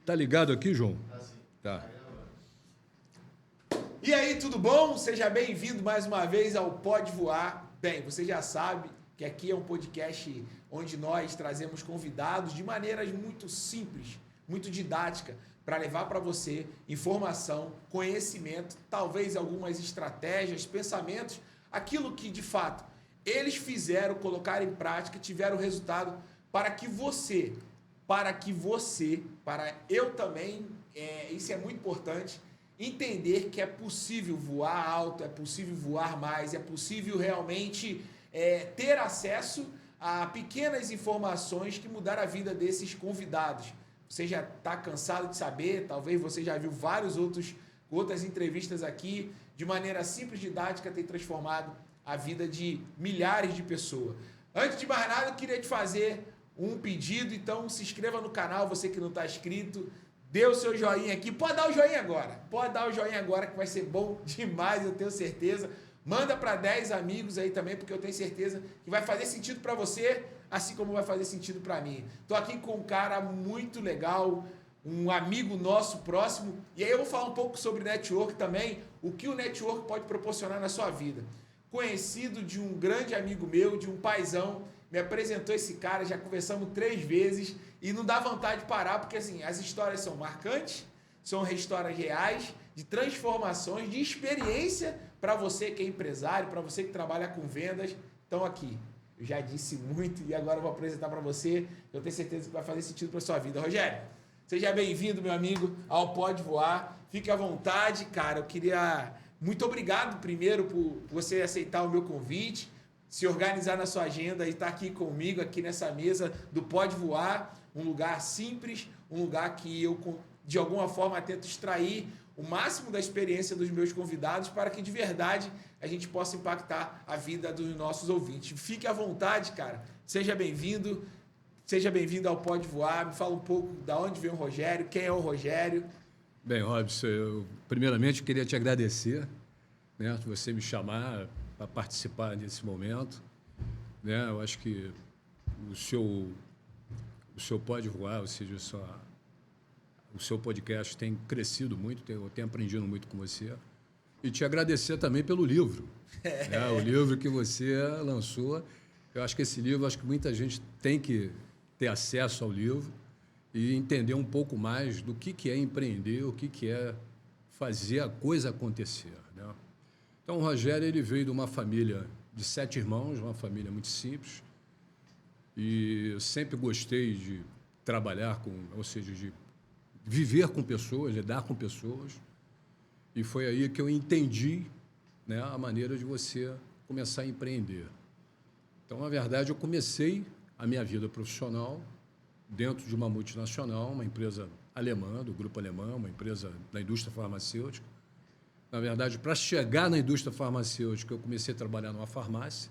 Tá ligado aqui, João? Tá sim. Tá. E aí, tudo bom? Seja bem-vindo mais uma vez ao Pode Voar. Bem, você já sabe que aqui é um podcast onde nós trazemos convidados de maneiras muito simples, muito didática, para levar para você informação, conhecimento, talvez algumas estratégias, pensamentos, aquilo que de fato eles fizeram, colocaram em prática, tiveram resultado para eu também, isso é muito importante, entender que é possível voar alto, é possível voar mais, é possível realmente ter acesso a pequenas informações que mudaram a vida desses convidados. Você já está cansado de saber, talvez você já viu outras entrevistas aqui, de maneira simples, didática, tem transformado a vida de milhares de pessoas. Antes de mais nada, eu queria te fazer um pedido, então se inscreva no canal, você que não está inscrito, dê o seu joinha aqui, pode dar o joinha agora, que vai ser bom demais, eu tenho certeza. Manda para 10 amigos aí também, porque eu tenho certeza que vai fazer sentido para você, assim como vai fazer sentido para mim. Tô aqui com um cara muito legal, um amigo nosso próximo, e aí eu vou falar um pouco sobre network também, o que o network pode proporcionar na sua vida. Conhecido de um grande amigo meu, de um paizão, me apresentou esse cara, já conversamos 3 vezes e não dá vontade de parar, porque assim, as histórias são marcantes, são histórias reais, de transformações, de experiência para você que é empresário, para você que trabalha com vendas. Então aqui, eu já disse muito e agora eu vou apresentar para você, eu tenho certeza que vai fazer sentido para sua vida. Rogério, seja bem-vindo, meu amigo, ao Pode Voar. Fique à vontade, cara, eu queria... Muito obrigado primeiro por você aceitar o meu convite, se organizar na sua agenda e estar aqui comigo, aqui nessa mesa do Pode Voar, um lugar simples, um lugar que eu, de alguma forma, tento extrair o máximo da experiência dos meus convidados para que, de verdade, a gente possa impactar a vida dos nossos ouvintes. Fique à vontade, cara. Seja bem-vindo ao Pode Voar. Me fala um pouco de onde vem o Rogério, quem é o Rogério. Bem, Robson, eu primeiramente queria te agradecer, né, por você me chamar para participar desse momento, né? Eu acho que o seu Pode Voar, ou seja, o seu podcast tem crescido muito, eu tenho aprendido muito com você. E te agradecer também pelo livro, né? O livro que você lançou. Eu acho que esse livro, acho que muita gente tem que ter acesso ao livro e entender um pouco mais do que é empreender, o que é fazer a coisa acontecer, né? Então, o Rogério, ele veio de uma família de 7 irmãos, uma família muito simples, e eu sempre gostei de trabalhar ou seja, de viver com pessoas, lidar com pessoas, e foi aí que eu entendi, né, a maneira de você começar a empreender. Então, na verdade, eu comecei a minha vida profissional dentro de uma multinacional, uma empresa alemã, do grupo alemão, uma empresa da indústria farmacêutica. Na verdade, para chegar na indústria farmacêutica, eu comecei a trabalhar numa farmácia,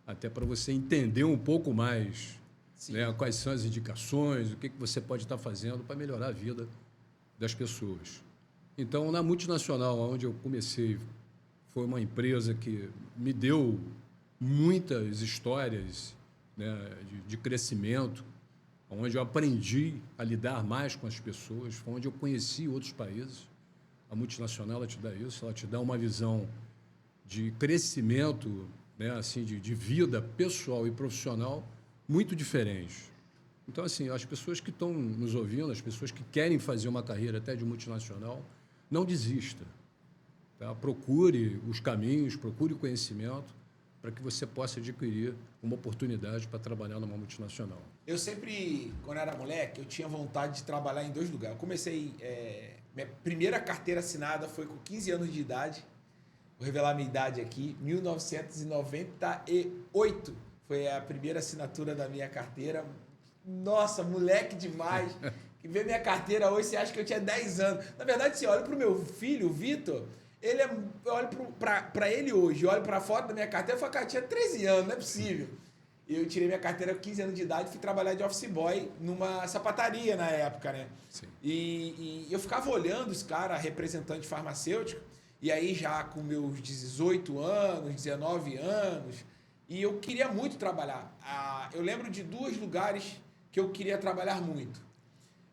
até para você entender um pouco mais, né, quais são as indicações, o que você pode estar fazendo para melhorar a vida das pessoas. Então, na multinacional, onde eu comecei, foi uma empresa que me deu muitas histórias, né, de crescimento, onde eu aprendi a lidar mais com as pessoas, foi onde eu conheci outros países. A multinacional, ela te dá isso, ela te dá uma visão de crescimento, né, assim, de vida pessoal e profissional muito diferente. Então, assim, as pessoas que estão nos ouvindo, as pessoas que querem fazer uma carreira até de multinacional, não desista, tá? Procure os caminhos, procure o conhecimento, para que você possa adquirir uma oportunidade para trabalhar numa multinacional. Eu sempre, quando era moleque, eu tinha vontade de trabalhar em 2 lugares. Eu comecei, minha primeira carteira assinada foi com 15 anos de idade, vou revelar minha idade aqui, 1998 foi a primeira assinatura da minha carteira. Nossa, moleque demais, que vê minha carteira hoje, você acha que eu tinha 10 anos. Na verdade, você olha para o meu filho, o Vitor, eu olho para ele hoje, eu olho para a foto da minha carteira e falo, cara, tinha 13 anos, não é possível. Eu tirei minha carteira com 15 anos de idade e fui trabalhar de office boy numa sapataria na época, né? Sim. E eu ficava olhando os caras, representante farmacêutico, e aí já com meus 18 anos, 19 anos, e eu queria muito trabalhar. Eu lembro de 2 lugares que eu queria trabalhar muito.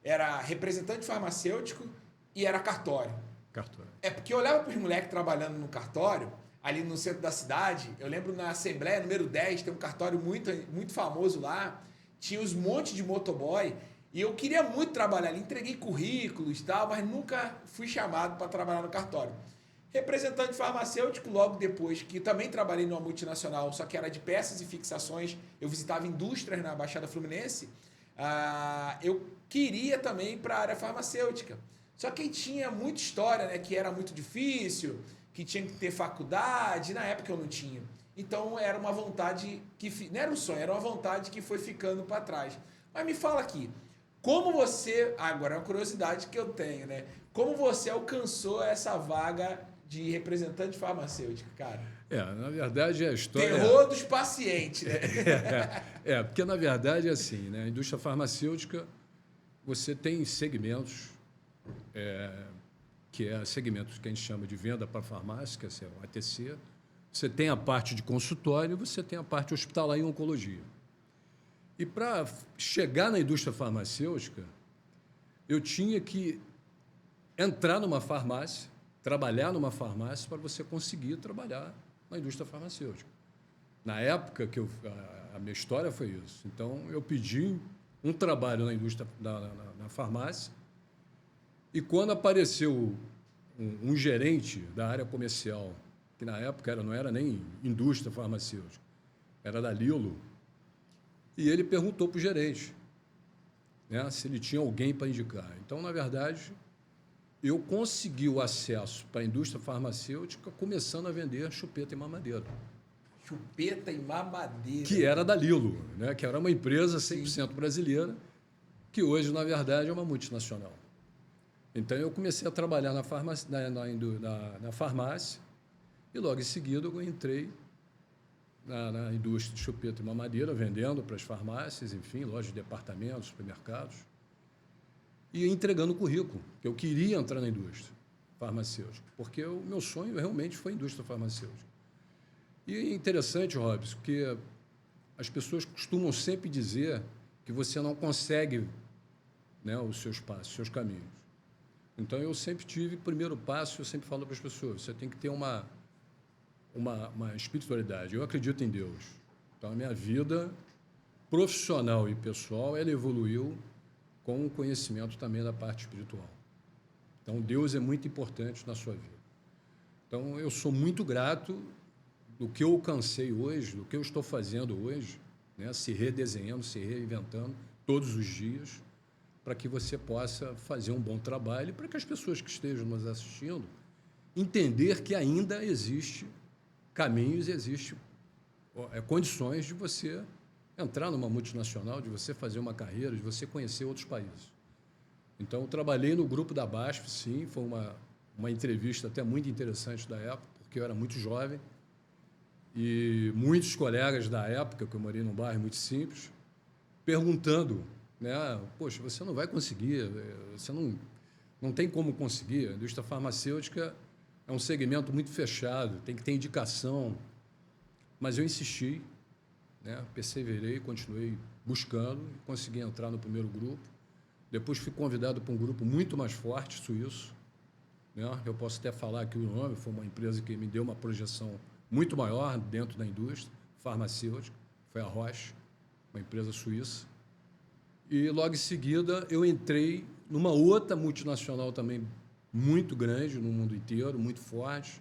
era representante farmacêutico e era cartório. Cartório. É porque eu olhava para os moleques trabalhando no cartório, ali no centro da cidade. Eu lembro na Assembleia número 10, tem um cartório muito famoso lá. Tinha uns montes de motoboy. E eu queria muito trabalhar ali. Entreguei currículos e tal, mas nunca fui chamado para trabalhar no cartório. Representante farmacêutico, logo depois, que também trabalhei numa multinacional, só que era de peças e fixações. Eu visitava indústrias na Baixada Fluminense. Eu queria também ir para a área farmacêutica. Só que aí tinha muita história, né? Que era muito difícil, que tinha que ter faculdade. Na época eu não tinha. Então era uma vontade que... Não era um sonho, era uma vontade que foi ficando para trás. Mas me fala aqui, como você... Agora é uma curiosidade que eu tenho, né? Como você alcançou essa vaga de representante farmacêutico, cara? Na verdade, a história... Terror dos pacientes, né? Porque, na verdade, é assim, né? A indústria farmacêutica, você tem segmentos, que é segmentos que a gente chama de venda para farmácia, que é o ATC. Você tem a parte de consultório, você tem a parte hospitalar e oncologia. E para chegar na indústria farmacêutica, eu tinha que entrar numa farmácia, trabalhar numa farmácia para você conseguir trabalhar na indústria farmacêutica. Na época que a minha história foi isso. Então, eu pedi um trabalho na indústria, na farmácia, e quando apareceu um gerente da área comercial, que na época não era nem indústria farmacêutica, era da Lilo, e ele perguntou para o gerente, né, se ele tinha alguém para indicar. Então, na verdade, eu consegui o acesso para a indústria farmacêutica começando a vender chupeta e mamadeira. Chupeta e mamadeira. Que era da Lilo, né, que era uma empresa 100% brasileira, que hoje, na verdade, é uma multinacional. Então, eu comecei a trabalhar na farmácia, na farmácia e, logo em seguida, eu entrei na indústria de chupeta e mamadeira, vendendo para as farmácias, enfim, lojas de departamentos, supermercados, e entregando currículo, que eu queria entrar na indústria farmacêutica, porque o meu sonho realmente foi a indústria farmacêutica. E é interessante, Robson, que as pessoas costumam sempre dizer que você não consegue, né, os seus passos, os seus caminhos. Então, eu sempre tive, primeiro passo, eu sempre falo para as pessoas, você tem que ter uma espiritualidade. Eu acredito em Deus. Então, a minha vida profissional e pessoal, ela evoluiu com o conhecimento também da parte espiritual. Então, Deus é muito importante na sua vida. Então, eu sou muito grato do que eu alcancei hoje, do que eu estou fazendo hoje, né? Se redesenhando, se reinventando todos os dias, para que você possa fazer um bom trabalho e para que as pessoas que estejam nos assistindo entender que ainda existe caminhos, existe condições de você entrar numa multinacional, de você fazer uma carreira, de você conhecer outros países. Então, eu trabalhei no grupo da BASF, sim, foi uma entrevista até muito interessante da época, porque eu era muito jovem, e muitos colegas da época, que eu morei num bairro muito simples, perguntando, né, poxa, você não vai conseguir, você não tem como conseguir, a indústria farmacêutica é um segmento muito fechado, tem que ter indicação, mas eu insisti, né, perseverei, continuei buscando, consegui entrar no primeiro grupo. Depois fui convidado para um grupo muito mais forte, suíço, né? Eu posso até falar aqui o nome, foi uma empresa que me deu uma projeção muito maior dentro da indústria farmacêutica, foi a Roche, uma empresa suíça. E logo em seguida eu entrei numa outra multinacional também muito grande no mundo inteiro, muito forte,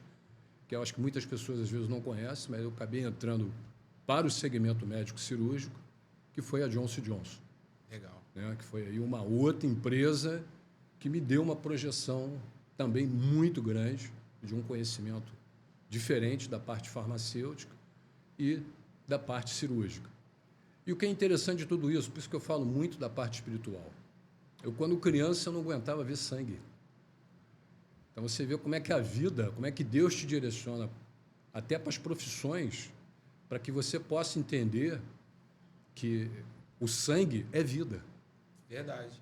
que eu acho que muitas pessoas às vezes não conhecem, mas eu acabei entrando para o segmento médico cirúrgico, que foi a Johnson & Johnson. Legal. Né, que foi aí uma outra empresa que me deu uma projeção também muito grande, de um conhecimento diferente da parte farmacêutica e da parte cirúrgica. E o que é interessante de tudo isso, por isso que eu falo muito da parte espiritual. Eu, quando criança, eu não aguentava ver sangue. Então, você vê como é que a vida, como é que Deus te direciona até para as profissões, para que você possa entender que o sangue é vida. Verdade.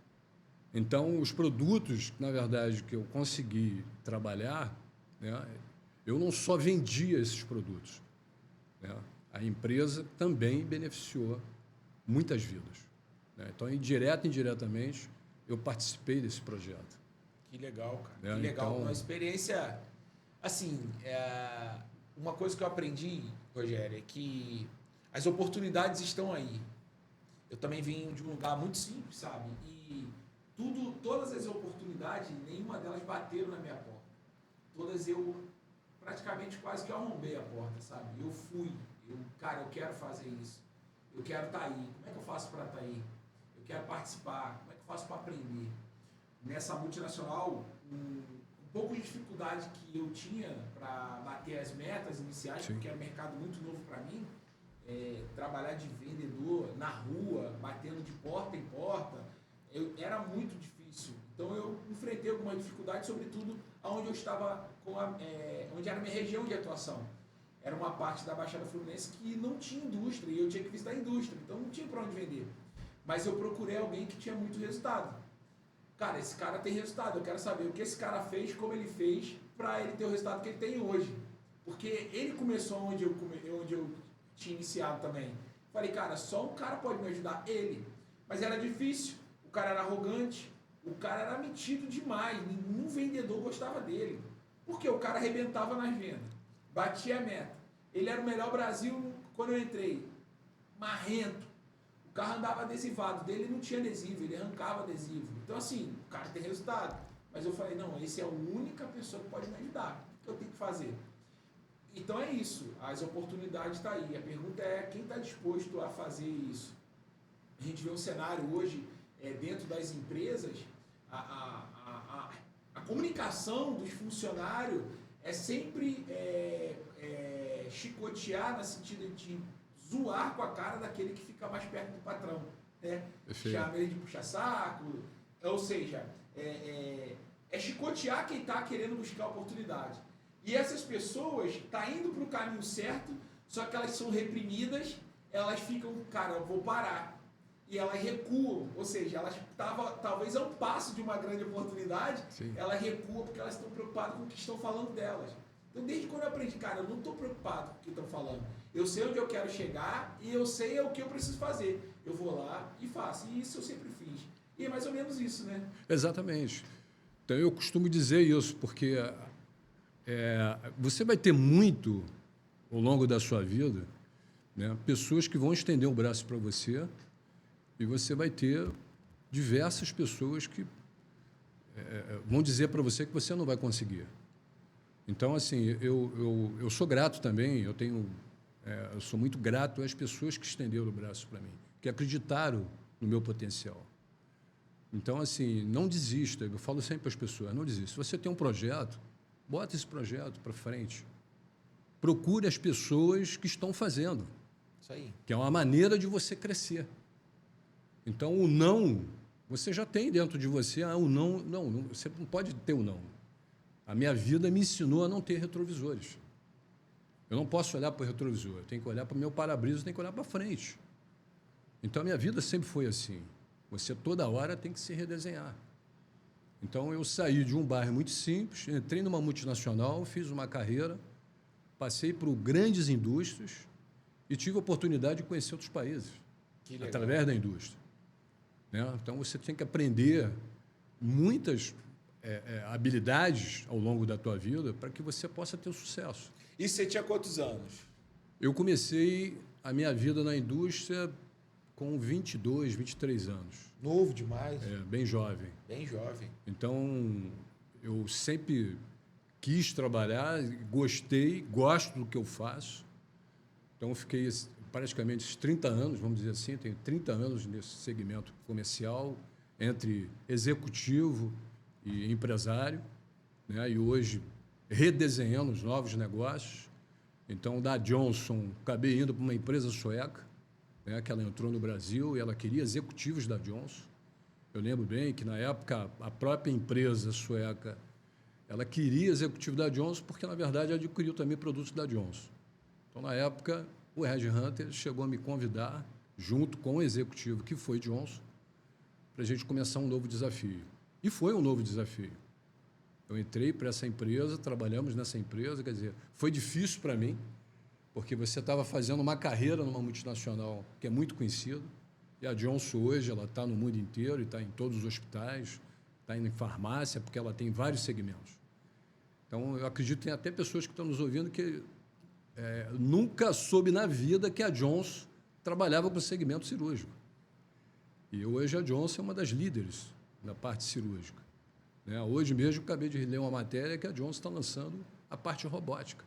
Então, os produtos, na verdade, que eu consegui trabalhar, né, eu não só vendia esses produtos, né, a empresa também beneficiou muitas vidas. Né? Então, direta e indiretamente, eu participei desse projeto. Que legal, cara. É, Que legal. então... Uma experiência... Assim, uma coisa que eu aprendi, Rogério, é que as oportunidades estão aí. Eu também vim de um lugar muito simples, sabe? E todas as oportunidades, nenhuma delas bateram na minha porta. Todas eu praticamente quase que arrombei a porta, sabe? Eu fui. Cara, eu quero fazer isso. Eu quero estar aí. Como é que eu faço para estar aí? Eu quero participar. Como é que eu faço para aprender? Nessa multinacional, um pouco de dificuldade que eu tinha para bater as metas iniciais, Sim. porque era um mercado muito novo para mim, trabalhar de vendedor na rua, batendo de porta em porta, era muito difícil. Então eu enfrentei alguma dificuldade, sobretudo onde eu estava, onde era a minha região de atuação. Era uma parte da Baixada Fluminense que não tinha indústria, e eu tinha que visitar a indústria, então não tinha para onde vender. Mas eu procurei alguém que tinha muito resultado. Cara, esse cara tem resultado, eu quero saber o que esse cara fez, como ele fez, para ele ter o resultado que ele tem hoje. Porque ele começou onde eu tinha iniciado também. Falei, cara, só um cara pode me ajudar, ele. Mas era difícil, o cara era arrogante, o cara era metido demais, nenhum vendedor gostava dele. Porque o cara arrebentava nas vendas, batia a meta. Ele era o melhor Brasil quando eu entrei, marrento. O carro andava adesivado, dele não tinha adesivo, ele arrancava adesivo. Então, assim, o cara tem resultado. Mas eu falei, não, esse é a única pessoa que pode me ajudar. O que eu tenho que fazer? Então é isso, as oportunidades estão aí. A pergunta é quem está disposto a fazer isso. A gente vê um cenário hoje, dentro das empresas, a comunicação dos funcionários é sempre chicotear no sentido de zoar com a cara daquele que fica mais perto do patrão, né? Chama ele de puxa-saco, ou seja, chicotear quem está querendo buscar oportunidade. E essas pessoas estão indo para o caminho certo, só que elas são reprimidas, elas ficam, cara, eu vou parar. E elas recuam, ou seja, elas estavam talvez a um passo de uma grande oportunidade, sim, elas recuam porque elas estão preocupadas com o que estão falando delas. Então, desde quando eu aprendi, cara, eu não estou preocupado com o que estão falando. Eu sei onde eu quero chegar e eu sei o que eu preciso fazer. Eu vou lá e faço. E isso eu sempre fiz. E é mais ou menos isso, né? Exatamente. Então, eu costumo dizer isso, porque você vai ter muito, ao longo da sua vida, né, pessoas que vão estender o braço para você e você vai ter diversas pessoas que vão dizer para você que você não vai conseguir. Então, assim, eu sou grato também, eu sou muito grato às pessoas que estenderam o braço para mim, que acreditaram no meu potencial. Então, assim, não desista. Eu falo sempre para as pessoas, não desista. Se você tem um projeto, bota esse projeto para frente. Procure as pessoas que estão fazendo. Isso aí. Que é uma maneira de você crescer. Então, o não, você já tem dentro de você, o não, você não pode ter o não. A minha vida me ensinou a não ter retrovisores. Eu não posso olhar para o retrovisor, eu tenho que olhar para o meu para-brisa, eu tenho que olhar para frente. Então, a minha vida sempre foi assim. Você, toda hora, tem que se redesenhar. Então, eu saí de um bairro muito simples, entrei numa multinacional, fiz uma carreira, passei por grandes indústrias e tive a oportunidade de conhecer outros países, através da indústria. Né? Então, você tem que aprender muitas habilidades ao longo da tua vida para que você possa ter sucesso. E você tinha quantos anos? Eu comecei a minha vida na indústria com 22, 23 anos. Novo demais. Bem jovem. Bem jovem. Então, eu sempre quis trabalhar, gostei, gosto do que eu faço. Então, eu fiquei praticamente 30 anos, vamos dizer assim, tenho 30 anos nesse segmento comercial, entre executivo e empresário, né? E hoje redesenhando os novos negócios. Então, da Johnson, acabei indo para uma empresa sueca, né, que ela entrou no Brasil e ela queria executivos da Johnson. Eu lembro bem que, na época, a própria empresa sueca ela queria executivo da Johnson porque, na verdade, adquiriu também produtos da Johnson. Então, na época, o Red Hunter chegou a me convidar, junto com o executivo que foi Johnson, para a gente começar um novo desafio. E foi um novo desafio. Eu entrei para essa empresa, trabalhamos nessa empresa, quer dizer, foi difícil para mim, porque você estava fazendo uma carreira numa multinacional que é muito conhecida, E a Johnson hoje ela está no mundo inteiro, está em todos os hospitais, está indo em farmácia, porque ela tem vários segmentos. Então, eu acredito que tem até pessoas que estão nos ouvindo que nunca soube na vida que a Johnson trabalhava com o segmento cirúrgico. E hoje a Johnson é uma das líderes na parte cirúrgica. Né? Hoje mesmo, acabei de ler uma matéria que a Johnson está lançando a parte robótica,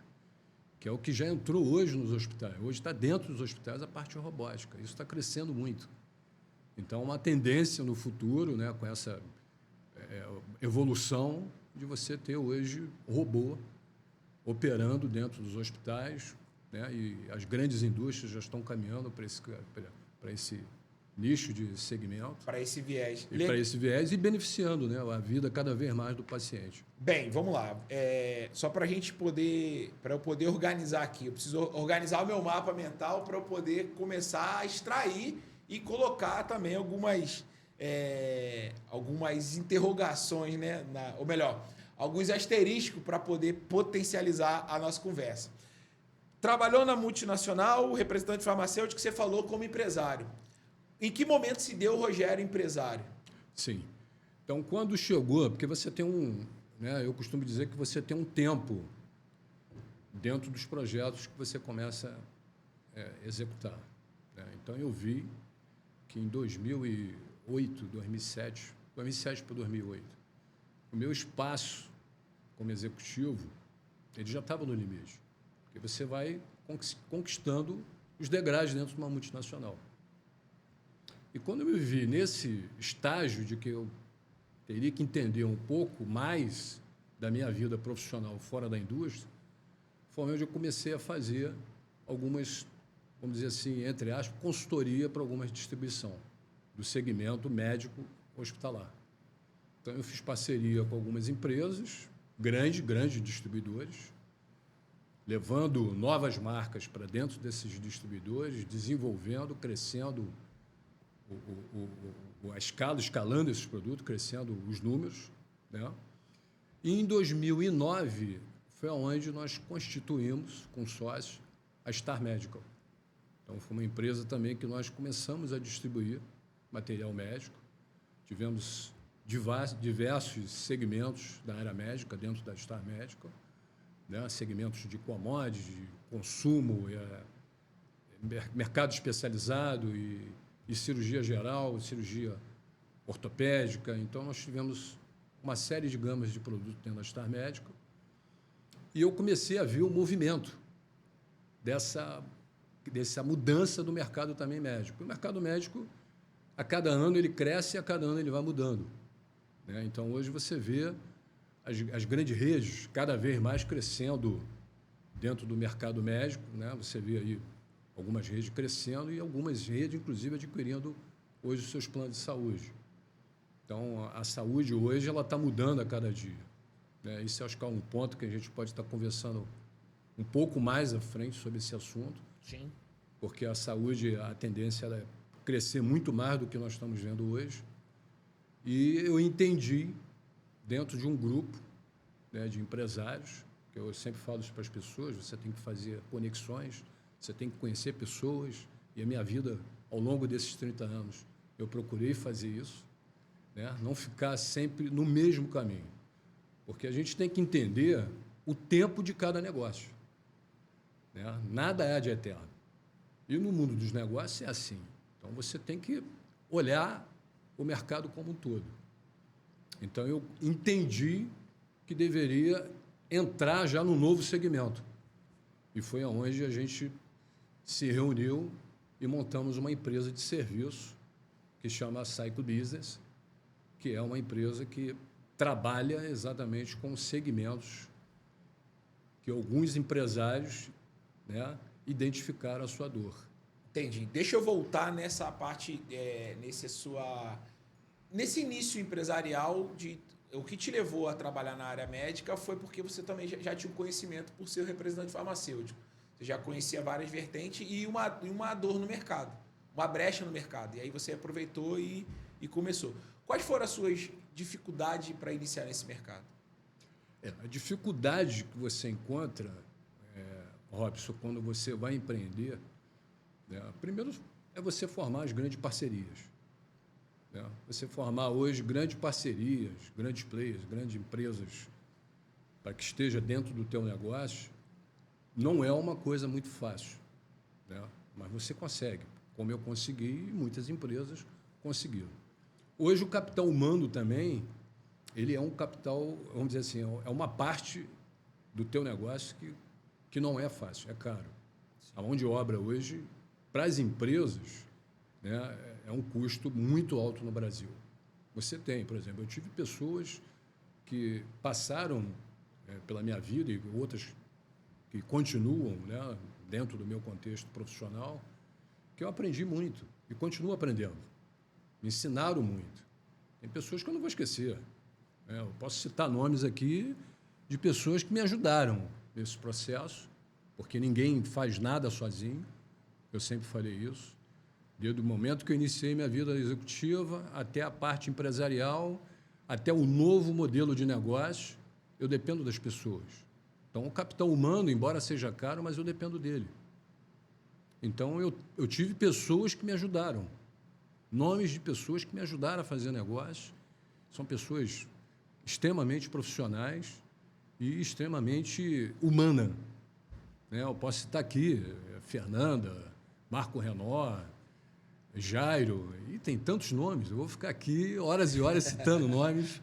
que é o que já entrou hoje nos hospitais. Hoje está dentro dos hospitais a parte robótica. Isso está crescendo muito. Então, uma tendência no futuro, né, com essa evolução de você ter hoje robô operando dentro dos hospitais, né, e as grandes indústrias já estão caminhando para esse nicho de segmento. Para esse viés. E para esse viés e beneficiando, né, a vida cada vez mais do paciente. Bem, vamos lá. Só para eu poder organizar aqui, eu preciso organizar o meu mapa mental para eu poder começar a extrair e colocar também algumas interrogações, né? Ou melhor, alguns asteriscos para poder potencializar a nossa conversa. Trabalhou na multinacional, representante farmacêutico, que você falou como empresário. Em que momento se deu o Rogério empresário? Sim. Então, quando chegou, porque você tem né, eu costumo dizer que você tem um tempo dentro dos projetos que você começa a executar. Né? Então, eu vi que em 2008, 2007 para 2008, o meu espaço como executivo, ele já estava no limite. Porque você vai conquistando os degraus dentro de uma multinacional. E quando eu me vi nesse estágio de que eu teria que entender um pouco mais da minha vida profissional fora da indústria, foi onde eu comecei a fazer algumas, vamos dizer assim, entre aspas, consultoria para alguma distribuição do segmento médico hospitalar. Então, eu fiz parceria com algumas empresas, grandes distribuidores, levando novas marcas para dentro desses distribuidores, desenvolvendo, crescendo a escala, escalando esses produtos, crescendo os números. Né? E em 2009 foi onde nós constituímos com sócios a Star Medical. Então, foi uma empresa também que nós começamos a distribuir material médico. Tivemos diversos segmentos da área médica dentro da Star Medical, né? Segmentos de commodities, de consumo, mercado especializado e cirurgia geral, cirurgia ortopédica. Então, nós tivemos uma série de gamas de produtos dentro da Star Medical. E eu comecei a ver o movimento dessa mudança do mercado também médico. O mercado médico, a cada ano, ele cresce e a cada ano ele vai mudando. Né? Então, hoje você vê as grandes redes cada vez mais crescendo dentro do mercado médico. Né? Você vê aí algumas redes crescendo e algumas redes, inclusive, adquirindo hoje os seus planos de saúde. Então, a saúde hoje ela está mudando a cada dia. Né? Isso acho que é um ponto que a gente pode estar conversando um pouco mais à frente sobre esse assunto. Sim. Porque a saúde, a tendência é crescer muito mais do que nós estamos vendo hoje. E eu entendi, dentro de um grupo, né, de empresários, que eu sempre falo isso para as pessoas, você tem que fazer conexões, você tem que conhecer pessoas, e a minha vida, ao longo desses 30 anos, eu procurei fazer isso, né, não ficar sempre no mesmo caminho. Porque a gente tem que entender o tempo de cada negócio. Né? Nada é de eterno. E no mundo dos negócios é assim. Então, você tem que olhar o mercado como um todo. Então, eu entendi que deveria entrar já no novo segmento. E foi aonde a gente se reuniu e montamos uma empresa de serviço que chama Cycle Business, que é uma empresa que trabalha exatamente com segmentos que alguns empresários, né, identificaram a sua dor. Entendi. Deixa eu voltar nessa parte, nesse início empresarial, o que te levou a trabalhar na área médica foi porque você também já tinha um conhecimento por ser representante farmacêutico. Você já conhecia várias vertentes e uma dor no mercado, uma brecha no mercado. E aí você aproveitou e começou. Quais foram as suas dificuldades para iniciar nesse mercado? A dificuldade que você encontra, Robson, quando você vai empreender, né, primeiro é você formar as grandes parcerias. Né? Você formar hoje grandes parcerias, grandes players, grandes empresas, para que esteja dentro do teu negócio, não é uma coisa muito fácil. Né? Mas você consegue, como eu consegui e muitas empresas conseguiram. Hoje o capital humano também, ele é um capital, vamos dizer assim, é uma parte do teu negócio que não é fácil, é caro. A mão de obra hoje, para as empresas, né, é um custo muito alto no Brasil. Você tem, por exemplo, eu tive pessoas que passaram pela minha vida e outras que continuam, né, dentro do meu contexto profissional, que eu aprendi muito e continuo aprendendo. Me ensinaram muito. Tem pessoas que eu não vou esquecer. Né? Eu posso citar nomes aqui de pessoas que me ajudaram nesse processo, porque ninguém faz nada sozinho. Eu sempre falei isso. Desde o momento que eu iniciei minha vida executiva até a parte empresarial, até o novo modelo de negócio, eu dependo das pessoas. Então, o capital humano, embora seja caro, mas eu dependo dele. Então, eu tive pessoas que me ajudaram, nomes de pessoas que me ajudaram a fazer negócio. São pessoas extremamente profissionais e extremamente humanas. Né? Eu posso citar aqui Fernanda, Marco Renó, Jairo, e tem tantos nomes. Eu vou ficar aqui horas e horas citando nomes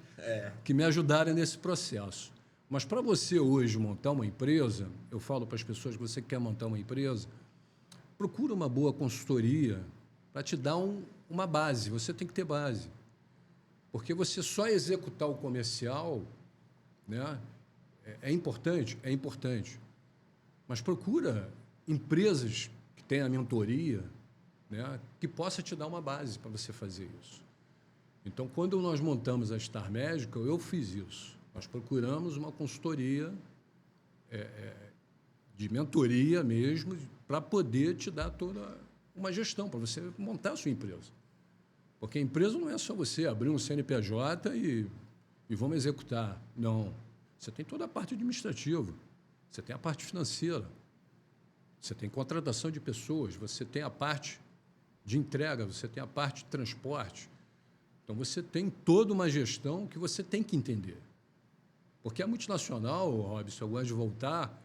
que me ajudaram nesse processo. Mas para você hoje montar uma empresa, eu falo para as pessoas que você quer montar uma empresa, procura uma boa consultoria para te dar uma base. Você tem que ter base. Porque você só executar o comercial, né, é importante? É importante. Mas procura empresas que tenham a mentoria, né, que possa te dar uma base para você fazer isso. Então, quando nós montamos a Star Medical, eu fiz isso. Nós procuramos uma consultoria de mentoria mesmo, para poder te dar toda uma gestão, para você montar a sua empresa. Porque a empresa não é só você abrir um CNPJ e vamos executar. Não. Você tem toda a parte administrativa, você tem a parte financeira, você tem contratação de pessoas, você tem a parte de entrega, você tem a parte de transporte. Então, você tem toda uma gestão que você tem que entender. Porque a multinacional, Robson, eu gosto de voltar,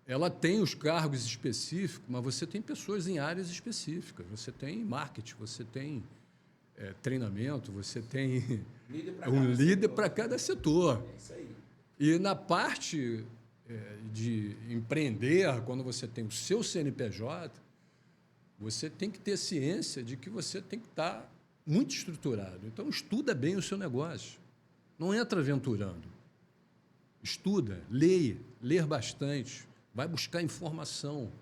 ela tem os cargos específicos, mas você tem pessoas em áreas específicas. Você tem marketing, você tem treinamento, você tem um líder para cada setor. É isso aí. E na parte de empreender, quando você tem o seu CNPJ, você tem que ter ciência de que você tem que estar muito estruturado. Então, estuda bem o seu negócio. Não entra aventurando. Estuda, leia, ler bastante, vai buscar informação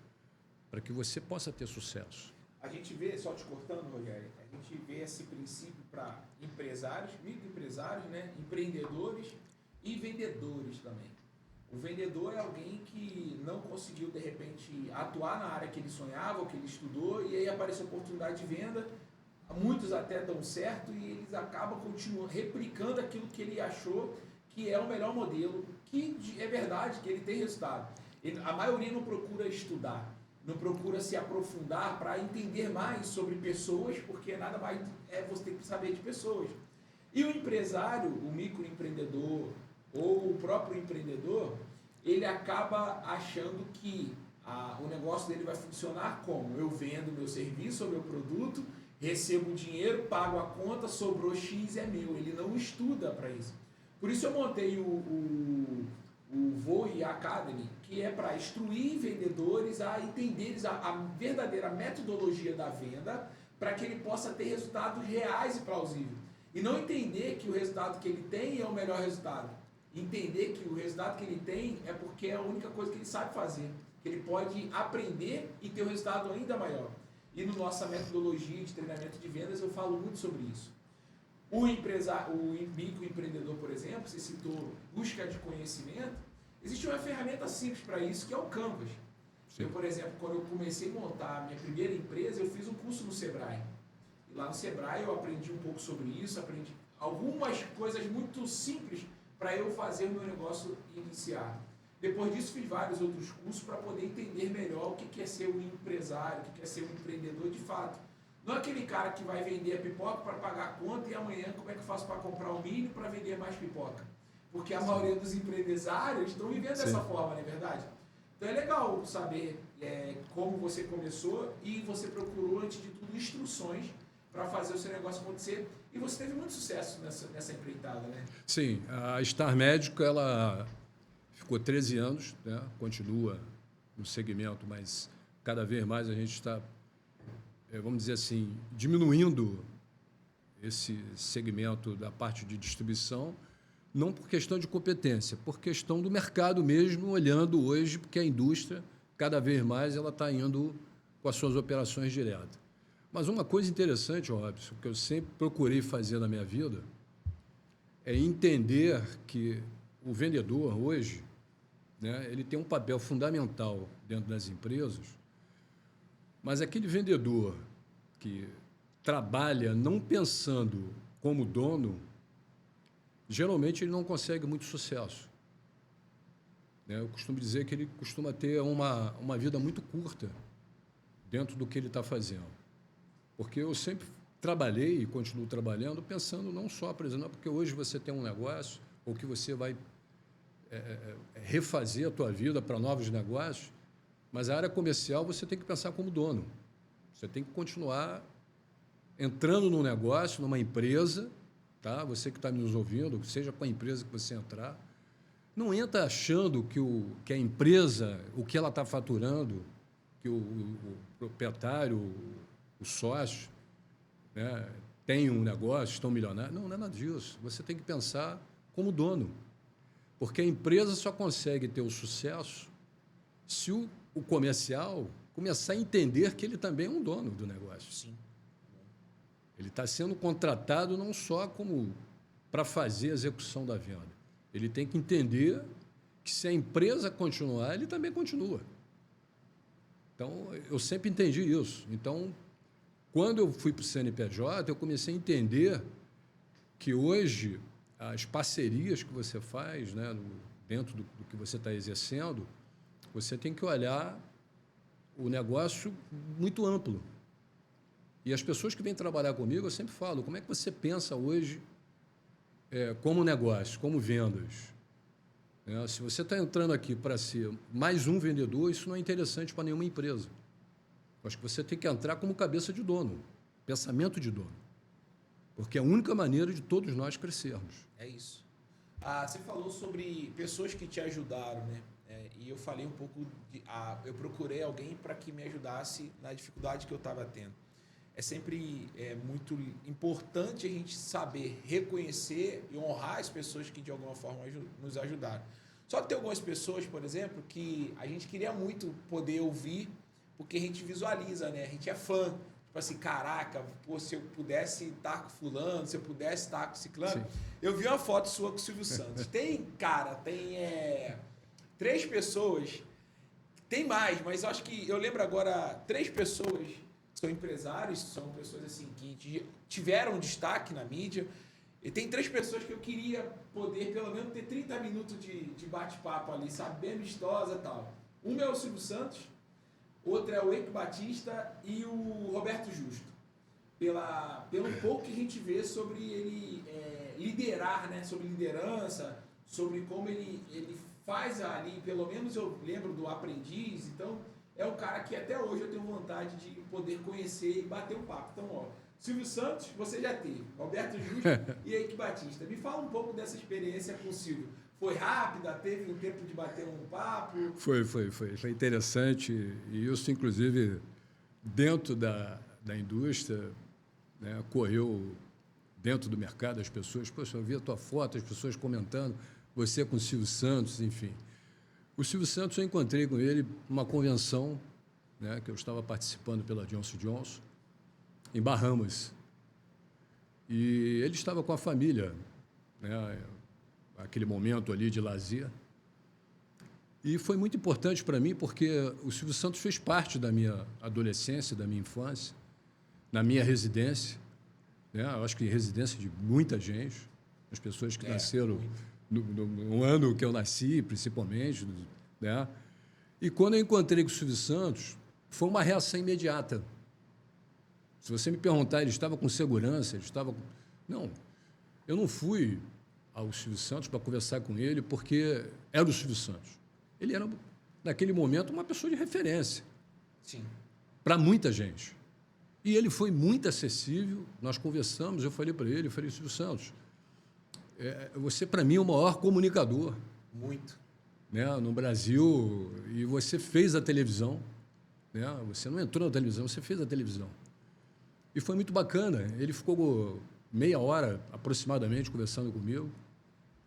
para que você possa ter sucesso. A gente vê, só te cortando, Rogério, a gente vê esse princípio para empresários, microempresários, né, empreendedores e vendedores também. O vendedor é alguém que não conseguiu, de repente, atuar na área que ele sonhava, ou que ele estudou, e aí aparece a oportunidade de venda. Muitos até dão certo e eles acabam continuando replicando aquilo que ele achou que é o melhor modelo, que é verdade, que ele tem resultado. A maioria não procura estudar, não procura se aprofundar para entender mais sobre pessoas, porque nada mais você tem que saber de pessoas. E o empresário, o microempreendedor ou o próprio empreendedor, ele acaba achando que o negócio dele vai funcionar como? Eu vendo meu serviço ou meu produto, recebo dinheiro, pago a conta, sobrou X, é meu. Ele não estuda para isso. Por isso eu montei o Voe Academy, que é para instruir vendedores a entenderem a verdadeira metodologia da venda, para que ele possa ter resultados reais e plausíveis. E não entender que o resultado que ele tem é o melhor resultado. Entender que o resultado que ele tem é porque é a única coisa que ele sabe fazer. Que ele pode aprender e ter um resultado ainda maior. E na nossa metodologia de treinamento de vendas eu falo muito sobre isso. O microempreendedor, por exemplo, você citou busca de conhecimento, existe uma ferramenta simples para isso, que é o Canvas. Sim. Eu, por exemplo, quando eu comecei a montar a minha primeira empresa, eu fiz um curso no Sebrae. E lá no Sebrae eu aprendi um pouco sobre isso, aprendi algumas coisas muito simples para eu fazer o meu negócio iniciar. Depois disso, fiz vários outros cursos para poder entender melhor o que é ser um empresário, o que é ser um empreendedor de fato. Não é aquele cara que vai vender a pipoca para pagar a conta e amanhã como é que eu faço para comprar o milho para vender mais pipoca. Porque a maioria dos empresários estão vivendo dessa forma, não é verdade? Então é legal saber como você começou e você procurou, antes de tudo, instruções para fazer o seu negócio acontecer. E você teve muito sucesso nessa empreitada, né? Sim, a Star Médico, ela ficou 13 anos, né? Continua no segmento, mas cada vez mais a gente está, vamos dizer assim, diminuindo esse segmento da parte de distribuição, não por questão de competência, por questão do mercado mesmo, olhando hoje, porque a indústria, cada vez mais, ela está indo com as suas operações diretas. Mas uma coisa interessante, Robson, que eu sempre procurei fazer na minha vida, é entender que o vendedor, hoje, né, ele tem um papel fundamental dentro das empresas, mas aquele vendedor que trabalha não pensando como dono, geralmente ele não consegue muito sucesso. Eu costumo dizer que ele costuma ter uma vida muito curta dentro do que ele está fazendo. Porque eu sempre trabalhei e continuo trabalhando pensando não só, por exemplo, porque hoje você tem um negócio ou que você vai refazer a tua vida para novos negócios, mas a área comercial você tem que pensar como dono. Você tem que continuar entrando num negócio, numa empresa, tá? Você que está nos ouvindo, seja com a empresa que você entrar, não entra achando que a empresa, o que ela está faturando, que o proprietário, o sócio, né, tem um negócio, estão milionários. Não é nada disso. Você tem que pensar como dono. Porque a empresa só consegue ter o sucesso se o comercial começar a entender que ele também é um dono do negócio. Sim. Ele está sendo contratado não só como para fazer a execução da venda. Ele tem que entender que se a empresa continuar, ele também continua. Então, eu sempre entendi isso. Então, quando eu fui para o CNPJ, eu comecei a entender que hoje as parcerias que você faz, né, dentro do que você está exercendo, você tem que olhar o negócio muito amplo. E as pessoas que vêm trabalhar comigo, eu sempre falo, como é que você pensa hoje como negócio, como vendas? Se você está entrando aqui para ser mais um vendedor, isso não é interessante para nenhuma empresa. Eu acho que você tem que entrar como cabeça de dono, pensamento de dono. Porque é a única maneira de todos nós crescermos. É isso. Você falou sobre pessoas que te ajudaram, né? E eu falei um pouco eu procurei alguém para que me ajudasse na dificuldade que eu estava tendo. É sempre muito importante a gente saber reconhecer e honrar as pessoas que de alguma forma nos ajudaram. Só que tem algumas pessoas, por exemplo, que a gente queria muito poder ouvir, porque a gente visualiza, né? A gente é fã. Tipo assim, caraca, pô, se eu pudesse estar com fulano, se eu pudesse estar com ciclano. Sim. Eu vi uma foto sua com o Silvio Santos. Tem 3 pessoas, tem mais, mas eu acho que eu lembro agora 3 pessoas que são empresários, são pessoas assim que tiveram destaque na mídia. E tem 3 pessoas que eu queria poder pelo menos ter 30 minutos de bate-papo ali, sabe? Bem amistosa e tal. Um é o Silvio Santos, outro é o Eike Batista e o Roberto Justo. Pelo pouco que a gente vê sobre ele liderar, né? Sobre liderança, sobre como ele faz ali, pelo menos eu lembro do Aprendiz, então é um cara que até hoje eu tenho vontade de poder conhecer e bater um papo. Então, ó, Silvio Santos, você já teve, Roberto Justo e Eike Batista. Me fala um pouco dessa experiência com o Silvio. Foi rápida? Teve um tempo de bater um papo? Foi interessante. E isso, inclusive, dentro da indústria, né, correu dentro do mercado, as pessoas, poxa, eu vi a tua foto, as pessoas comentando, você com o Silvio Santos, enfim. O Silvio Santos, eu encontrei com ele numa convenção, né, que eu estava participando pela Johnson & Johnson, em Bahamas. E ele estava com a família, né, aquele momento ali de lazer. E foi muito importante para mim, porque o Silvio Santos fez parte da minha adolescência, da minha infância, na minha residência, né? Eu acho que residência de muita gente, as pessoas que nasceram no ano que eu nasci, principalmente, né? E quando eu encontrei com o Silvio Santos, foi uma reação imediata. Se você me perguntar, ele estava com segurança, ele estava... Não, eu não fui ao Silvio Santos para conversar com ele porque era o Silvio Santos. Ele era, naquele momento, uma pessoa de referência. Sim. Para muita gente. E ele foi muito acessível, nós conversamos, eu falei para ele, Silvio Santos, você, para mim, é o maior comunicador. Muito. Né, no Brasil, e você fez a televisão, né? Você não entrou na televisão, você fez a televisão. E foi muito bacana. Ele ficou meia hora, aproximadamente, conversando comigo.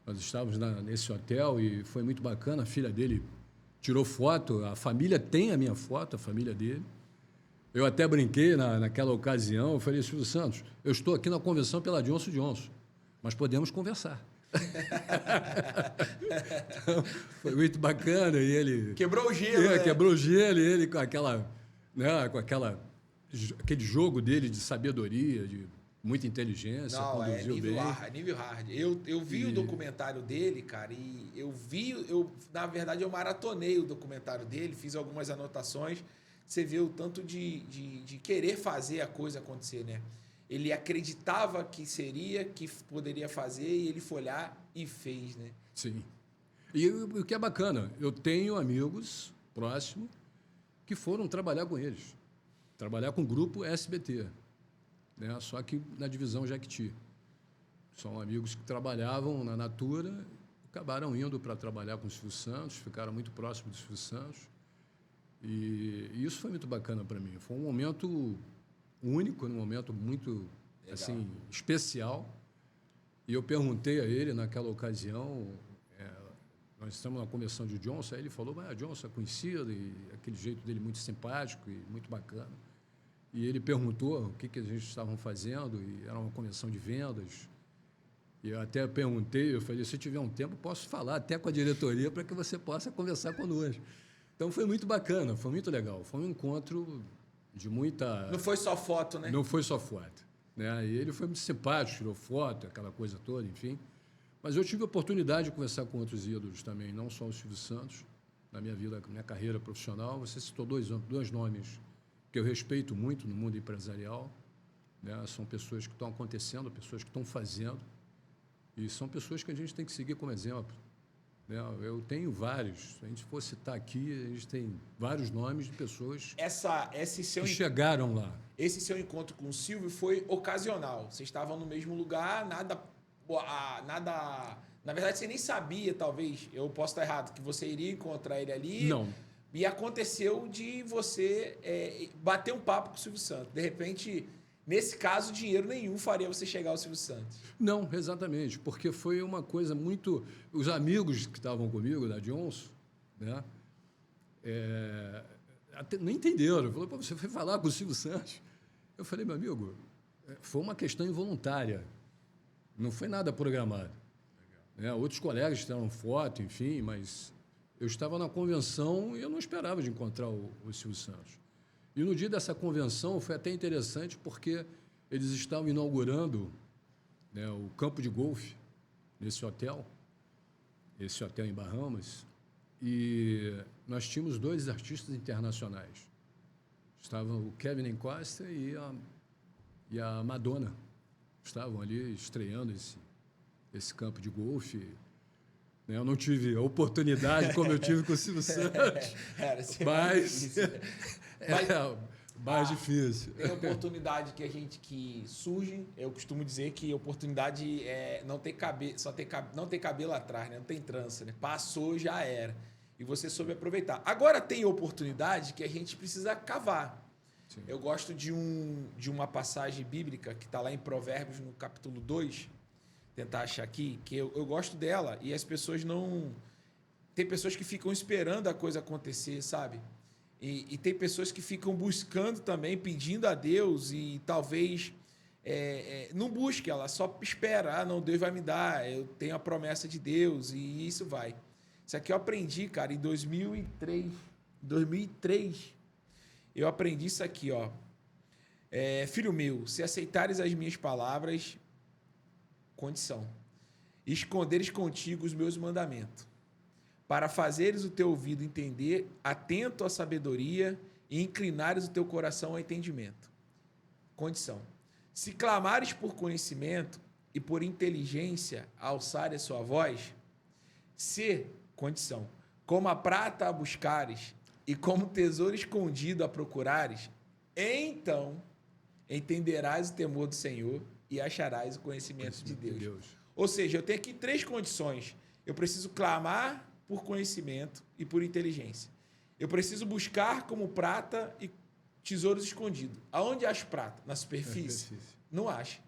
Nós estávamos nesse hotel e foi muito bacana. A filha dele tirou foto, a família tem a minha foto, a família dele. Eu até brinquei naquela ocasião, eu falei, Silvio Santos, eu estou aqui na convenção pela Johnson & Johnson, mas podemos conversar. Então, foi muito bacana e ele quebrou o gelo, né? Quebrou o gelo e ele com aquela, né, aquele jogo dele de sabedoria, de muita inteligência, não, conduziu bem. Nível hard. Eu vi o documentário dele, cara, e na verdade eu maratonei o documentário dele, fiz algumas anotações. Você vê o tanto de querer fazer a coisa acontecer, né? Ele acreditava que poderia fazer, e ele foi lá e fez, né? Sim. E o que é bacana, eu tenho amigos próximos que foram trabalhar com eles, trabalhar com o grupo SBT, né? Só que na divisão Jequiti. São amigos que trabalhavam na Natura, acabaram indo para trabalhar com o Silvio Santos, ficaram muito próximos do Silvio Santos. E isso foi muito bacana para mim. Foi um momento único, um momento muito assim, especial. E eu perguntei a ele naquela ocasião, nós estamos na convenção de Johnson, aí ele falou, a Johnson é conhecida, e aquele jeito dele muito simpático e muito bacana. E ele perguntou o que a gente estava fazendo, e era uma convenção de vendas. E eu até perguntei, eu falei, se tiver um tempo, posso falar até com a diretoria para que você possa conversar conosco. Então, foi muito bacana, foi muito legal. Foi um encontro de muita... Não foi só foto, né? Não foi só foto. Né? E ele foi muito simpático, tirou foto, aquela coisa toda, enfim. Mas eu tive a oportunidade de conversar com outros ídolos também, não só o Silvio Santos, na minha vida, na minha carreira profissional. Você citou dois nomes que eu respeito muito no mundo empresarial. Né? São pessoas que estão acontecendo, pessoas que estão fazendo. E são pessoas que a gente tem que seguir como exemplo. Eu tenho vários. Se a gente for citar aqui, a gente tem vários nomes de pessoas que chegaram lá. Esse seu encontro com o Silvio foi ocasional. Vocês estavam no mesmo lugar, nada... Na verdade, você nem sabia, talvez, eu posso estar errado, que você iria encontrar ele ali. Não. E aconteceu de você bater um papo com o Silvio Santos. De repente... Nesse caso, dinheiro nenhum faria você chegar ao Silvio Santos. Não, exatamente, porque foi uma coisa muito... Os amigos que estavam comigo, da Johnson, né, até não entenderam. Falou, você foi falar com o Silvio Santos? Eu falei, meu amigo, foi uma questão involuntária, não foi nada programado. Outros colegas tiraram foto, enfim, mas eu estava na convenção e eu não esperava de encontrar o Silvio Santos. E no dia dessa convenção foi até interessante porque eles estavam inaugurando, né, o campo de golfe nesse hotel em Bahamas, e nós tínhamos dois artistas internacionais. Estavam o Kevin Costa e a Madonna. Estavam ali estreando esse campo de golfe. Eu não tive a oportunidade como eu tive com o Silvio Santos, mas mais difícil. Tem oportunidade que surge, eu costumo dizer que oportunidade não tem cabelo atrás, né? Não tem trança, né? Passou, já era. E você soube aproveitar. Agora tem oportunidade que a gente precisa cavar. Sim. Eu gosto de uma passagem bíblica que está lá em Provérbios, no capítulo 2, tentar achar aqui, que eu gosto dela, e as pessoas não... Tem pessoas que ficam esperando a coisa acontecer, sabe? E tem pessoas que ficam buscando também, pedindo a Deus, e talvez não busque, ela só espera. Não, Deus vai me dar, eu tenho a promessa de Deus, e isso vai. Isso aqui eu aprendi, cara, em 2003. 2003, eu aprendi isso aqui, ó. Filho meu, se aceitares as minhas palavras... Condição. esconderes contigo os meus mandamentos, para fazeres o teu ouvido entender, atento à sabedoria, e inclinares o teu coração ao entendimento. Condição. Se clamares por conhecimento e por inteligência alçares a sua voz, se, condição, como a prata a buscares e como tesouro escondido a procurares, então entenderás o temor do Senhor e acharás o conhecimento de Deus. Ou seja, eu tenho aqui 3 condições. Eu preciso clamar por conhecimento e por inteligência. Eu preciso buscar como prata e tesouros escondidos. Aonde acho prata? Na superfície? Não acha.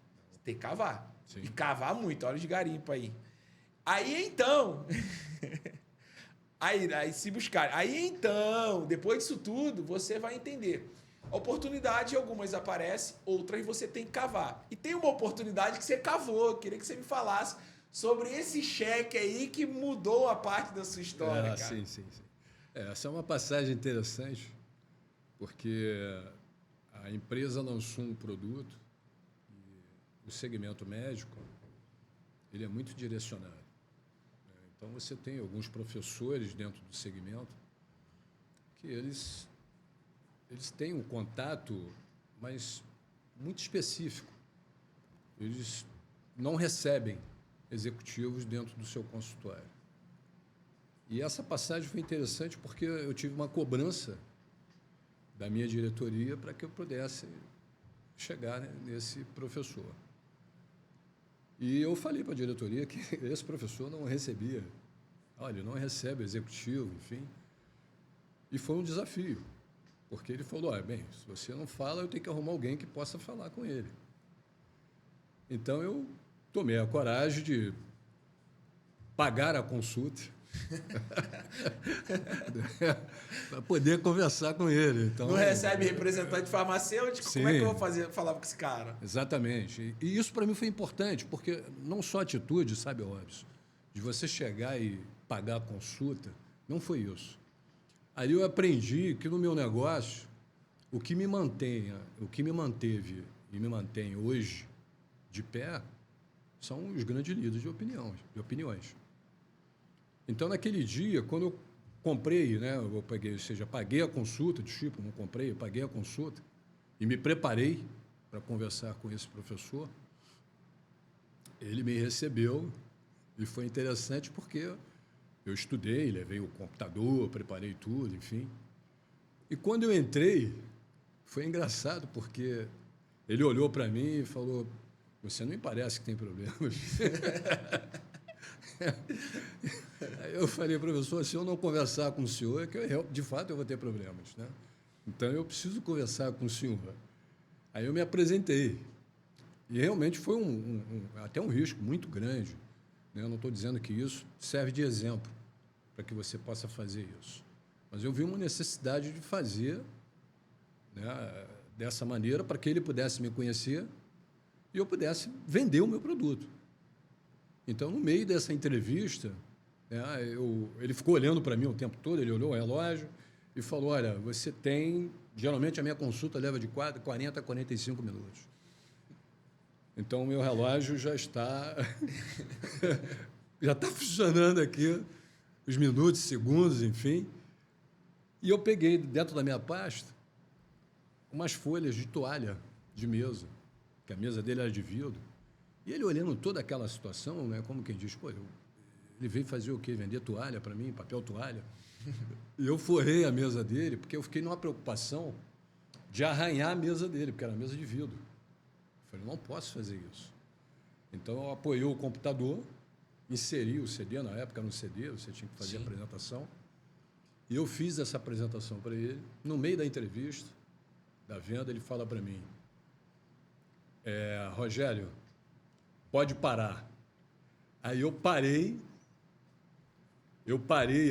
Tem que cavar. Sim. E cavar muito. Olha os garimpos aí. Aí então... aí se buscar. Aí então, depois disso tudo, você vai entender. Oportunidade, algumas aparecem, outras você tem que cavar. E tem uma oportunidade que você cavou. Queria que você me falasse sobre esse cheque aí que mudou a parte da sua história, cara. Sim. Essa é uma passagem interessante, porque a empresa lançou um produto e o segmento médico ele é muito direcionado. Então, você tem alguns professores dentro do segmento que eles têm um contato, mas muito específico. Eles não recebem executivos dentro do seu consultório. E essa passagem foi interessante porque eu tive uma cobrança da minha diretoria para que eu pudesse chegar, né, nesse professor. E eu falei para a diretoria que esse professor não recebia. Olha, não recebe executivo, enfim. E foi um desafio, porque ele falou, bem, se você não fala, eu tenho que arrumar alguém que possa falar com ele. Então, eu tomei a coragem de pagar a consulta para poder conversar com ele. Então, não recebe representante farmacêutico? Sim. Como é que eu vou falar com esse cara? Exatamente. E isso para mim foi importante, porque não só a atitude, sabe, Robson, de você chegar e pagar a consulta, não foi isso. Aí eu aprendi que no meu negócio, o que me manteve e me mantém hoje de pé são os grandes líderes de opiniões. Então, naquele dia, quando eu comprei, né, paguei a consulta, não comprei, eu paguei a consulta e me preparei para conversar com esse professor, ele me recebeu e foi interessante porque eu estudei, levei o computador, preparei tudo, enfim. E quando eu entrei, foi engraçado porque ele olhou para mim e falou, você não me parece que tem problemas. Aí eu falei, professor, se eu não conversar com o senhor, é que de fato eu vou ter problemas, né? Então eu preciso conversar com o senhor. Aí eu me apresentei. E realmente foi até um risco muito grande, né? Eu não estou dizendo que isso serve de exemplo para que você possa fazer isso. Mas eu vi uma necessidade de fazer, né, dessa maneira para que ele pudesse me conhecer e eu pudesse vender o meu produto. Então, no meio dessa entrevista, né, ele ficou olhando para mim o tempo todo, ele olhou o relógio e falou, olha, você tem... Geralmente, a minha consulta leva de 40 a 45 minutos. Então, o meu relógio já está funcionando aqui, os minutos, segundos, enfim. E eu peguei, dentro da minha pasta, umas folhas de toalha de mesa, que a mesa dele era de vidro. E ele olhando toda aquela situação, né, como quem diz, ele veio fazer o quê? Vender toalha para mim, papel toalha. E eu forrei a mesa dele, porque eu fiquei numa preocupação de arranhar a mesa dele, porque era mesa de vidro. Eu falei, não posso fazer isso. Então, eu apoiei o computador, inseri o CD, na época era um CD, você tinha que fazer a apresentação. E eu fiz essa apresentação para ele. No meio da entrevista, da venda, ele fala para mim, Rogério, pode parar. Aí eu parei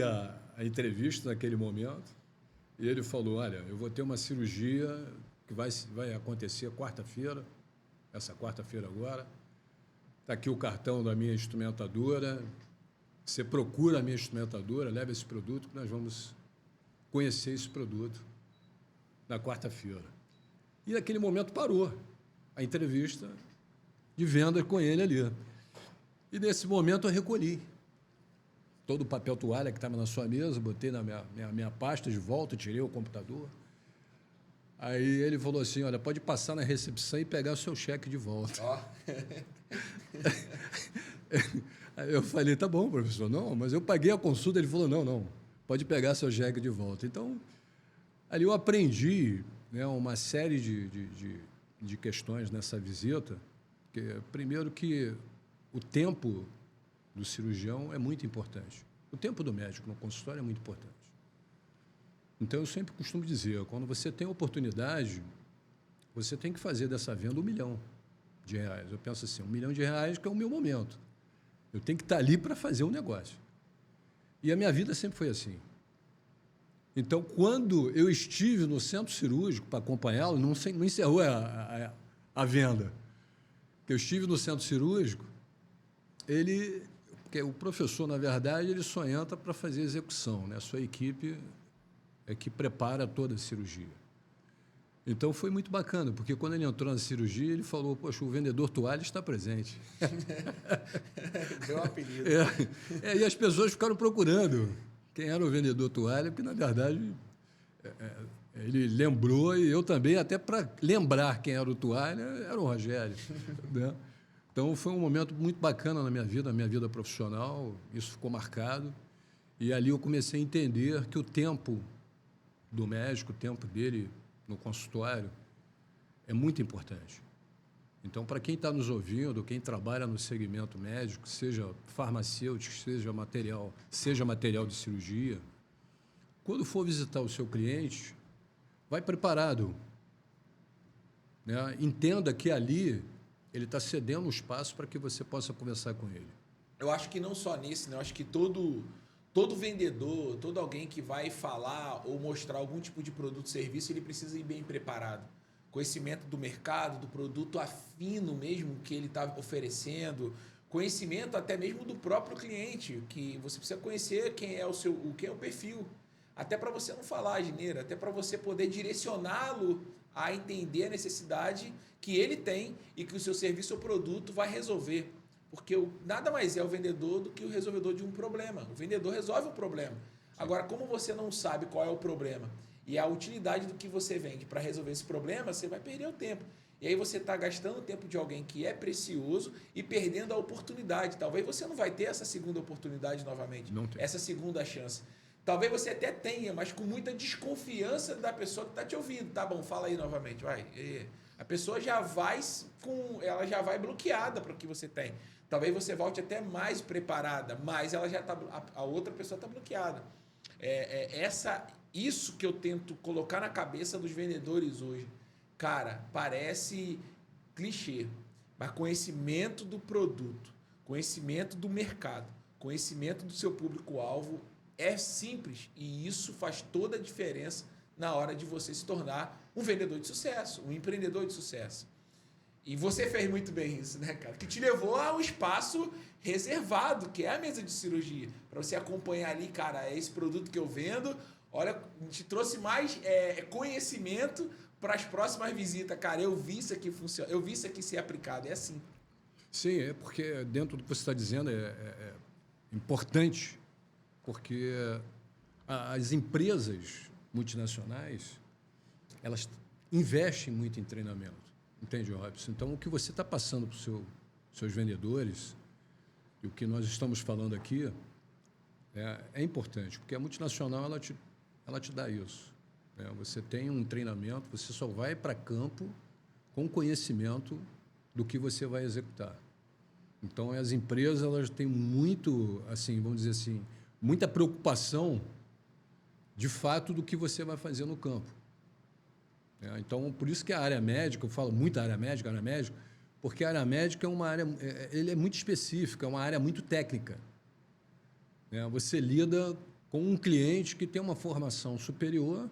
a entrevista naquele momento e ele falou, olha, eu vou ter uma cirurgia que vai acontecer quarta-feira, essa quarta-feira agora, está aqui o cartão da minha instrumentadora, você procura a minha instrumentadora, leva esse produto que nós vamos conhecer esse produto na quarta-feira. E naquele momento parou a entrevista de venda com ele ali. E, nesse momento, eu recolhi todo o papel toalha que estava na sua mesa, botei na minha pasta de volta, tirei o computador. Aí ele falou assim, olha, pode passar na recepção e pegar o seu cheque de volta. Ó. Aí eu falei, tá bom, professor, não, mas eu paguei a consulta. Ele falou, não, pode pegar seu cheque de volta. Então, ali eu aprendi, né, uma série de questões nessa visita. Primeiro que o tempo do cirurgião é muito importante. O tempo do médico no consultório é muito importante. Então, eu sempre costumo dizer, quando você tem oportunidade, você tem que fazer dessa venda R$1 milhão. Eu penso assim, R$1 milhão que é o meu momento. Eu tenho que estar ali para fazer o negócio. E a minha vida sempre foi assim. Então, quando eu estive no centro cirúrgico para acompanhá-lo, não encerrou a venda. Eu estive no centro cirúrgico, porque o professor, na verdade, ele só entra para fazer a execução, né? A sua equipe é que prepara toda a cirurgia. Então, foi muito bacana, porque quando ele entrou na cirurgia, ele falou, poxa, o vendedor toalha está presente. Deu um apelido. E as pessoas ficaram procurando quem era o vendedor toalha, porque, na verdade, ele lembrou, e eu também, até para lembrar quem era o toalha, era o Rogério. Né? Então, foi um momento muito bacana na minha vida profissional, isso ficou marcado, e ali eu comecei a entender que o tempo do médico, o tempo dele no consultório, é muito importante. Então, para quem está nos ouvindo, quem trabalha no segmento médico, seja farmacêutico, seja material de cirurgia, quando for visitar o seu cliente, vai preparado. Né? Entenda que ali ele está cedendo um espaço para que você possa conversar com ele. Eu acho que não só nisso, né? Eu acho que todo vendedor, todo alguém que vai falar ou mostrar algum tipo de produto ou serviço, ele precisa ir bem preparado. Conhecimento do mercado, do produto afino mesmo que ele está oferecendo, conhecimento até mesmo do próprio cliente, que você precisa conhecer quem é quem é o perfil, até para você não falar asneira, até para você poder direcioná-lo a entender a necessidade que ele tem e que o seu serviço ou produto vai resolver. Porque nada mais é o vendedor do que o resolvedor de um problema. O vendedor resolve um problema. Agora, como você não sabe qual é o problema e a utilidade do que você vende para resolver esse problema, você vai perder o tempo. E aí você está gastando o tempo de alguém que é precioso e perdendo a oportunidade. Talvez você não vai ter essa segunda oportunidade novamente, essa segunda chance. Talvez você até tenha, mas com muita desconfiança da pessoa que está te ouvindo. Tá bom, fala aí novamente, vai. A pessoa já vai bloqueada para o que você tem. Talvez você volte até mais preparada, mas ela já tá, a outra pessoa está bloqueada. Isso que eu tento colocar na cabeça dos vendedores hoje. Cara, parece clichê, mas conhecimento do produto, conhecimento do mercado, conhecimento do seu público-alvo é simples e isso faz toda a diferença na hora de você se tornar um vendedor de sucesso, um empreendedor de sucesso. E você fez muito bem isso, né, cara? Que te levou a um espaço reservado, que é a mesa de cirurgia. Para você acompanhar ali, cara, é esse produto que eu vendo. Olha, te trouxe mais conhecimento para as próximas visitas. Cara, eu vi isso aqui funcionar, eu vi isso aqui ser aplicado. É assim. Sim, é porque dentro do que você está dizendo é importante, porque as empresas multinacionais, elas investem muito em treinamento. Entende, Robson? Então, o que você está passando para os seus vendedores, e o que nós estamos falando aqui, é importante, porque a multinacional ela te dá isso. Né? Você tem um treinamento, você só vai para campo com conhecimento do que você vai executar. Então, as empresas elas têm muito, assim, vamos dizer assim, muita preocupação, de fato, do que você vai fazer no campo. Então, por isso que a área médica, eu falo muito área médica, porque a área médica é uma área, ele é muito específica, é uma área muito técnica. Você lida com um cliente que tem uma formação superior,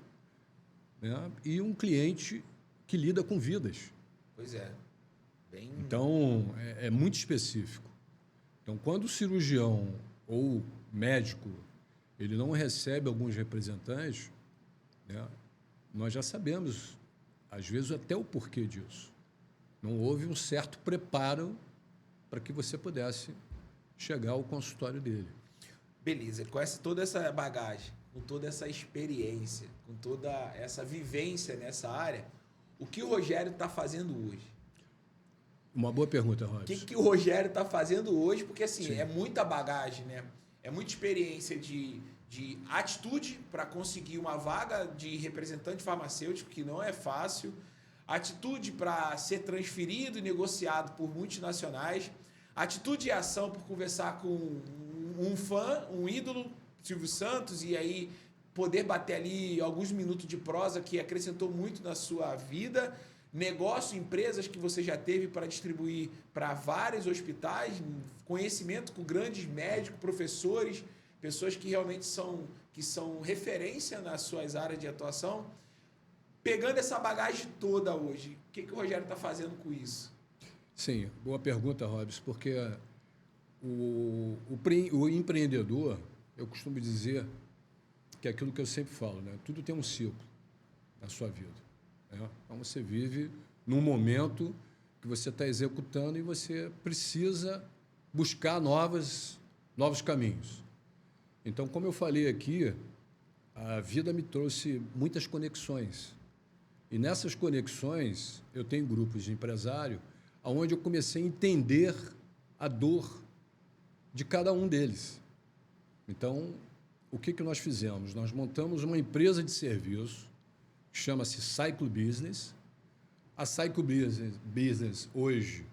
né, e um cliente que lida com vidas. Pois é. Então, é muito específico. Então, quando o cirurgião ou médico ele não recebe alguns representantes, né, nós já sabemos, às vezes, até o porquê disso. Não houve um certo preparo para que você pudesse chegar ao consultório dele. Beleza, ele conhece toda essa bagagem, com toda essa experiência, com toda essa vivência nessa área. O que o Rogério está fazendo hoje? Uma boa pergunta, O Robson. que o Rogério está fazendo hoje? Porque assim, Sim. é muita bagagem, né? É muita experiência de atitude para conseguir uma vaga de representante farmacêutico, que não é fácil. Atitude para ser transferido e negociado por multinacionais. Atitude e ação por conversar com um fã, um ídolo, Silvio Santos, e aí poder bater ali alguns minutos de prosa que acrescentou muito na sua vida. Negócio, empresas que você já teve para distribuir para vários hospitais, conhecimento com grandes médicos, professores, pessoas que realmente são referência nas suas áreas de atuação. Pegando essa bagagem toda hoje, o que o Rogério está fazendo com isso? Sim, boa pergunta, Robson, porque o empreendedor, eu costumo dizer que é aquilo que eu sempre falo, né? Tudo tem um ciclo na sua vida. Né? Então, você vive num momento que você está executando e você precisa buscar novos caminhos. Então, como eu falei aqui, a vida me trouxe muitas conexões. E nessas conexões, eu tenho grupos de empresário onde eu comecei a entender a dor de cada um deles. Então, o que nós fizemos? Nós montamos uma empresa de serviço, que chama-se Cycle Business. A Cycle Business hoje,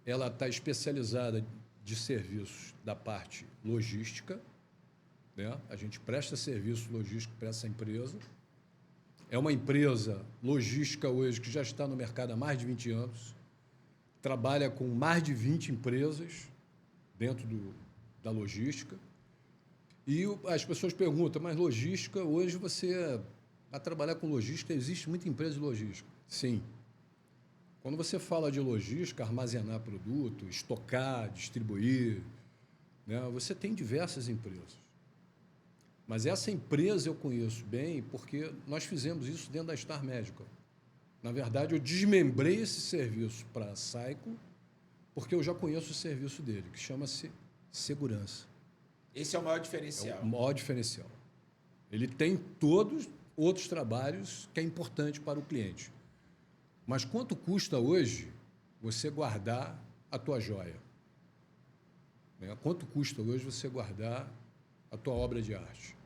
ela está especializada de serviços da parte logística, né? A gente presta serviço logístico para essa empresa. É uma empresa logística hoje que já está no mercado há mais de 20 anos, trabalha com mais de 20 empresas dentro da logística. E as pessoas perguntam, mas logística, hoje você vai trabalhar com logística, existe muita empresa de logística. Sim. Quando você fala de logística, armazenar produto, estocar, distribuir, né, você tem diversas empresas. Mas essa empresa eu conheço bem porque nós fizemos isso dentro da Star Medical. Na verdade, eu desmembrei esse serviço para a Cycle porque eu já conheço o serviço dele, que chama-se segurança. Esse é o maior diferencial. É o maior diferencial. Ele tem todos outros trabalhos que é importante para o cliente. Mas quanto custa hoje você guardar a tua joia? Né? Quanto custa hoje você guardar a tua obra de arte?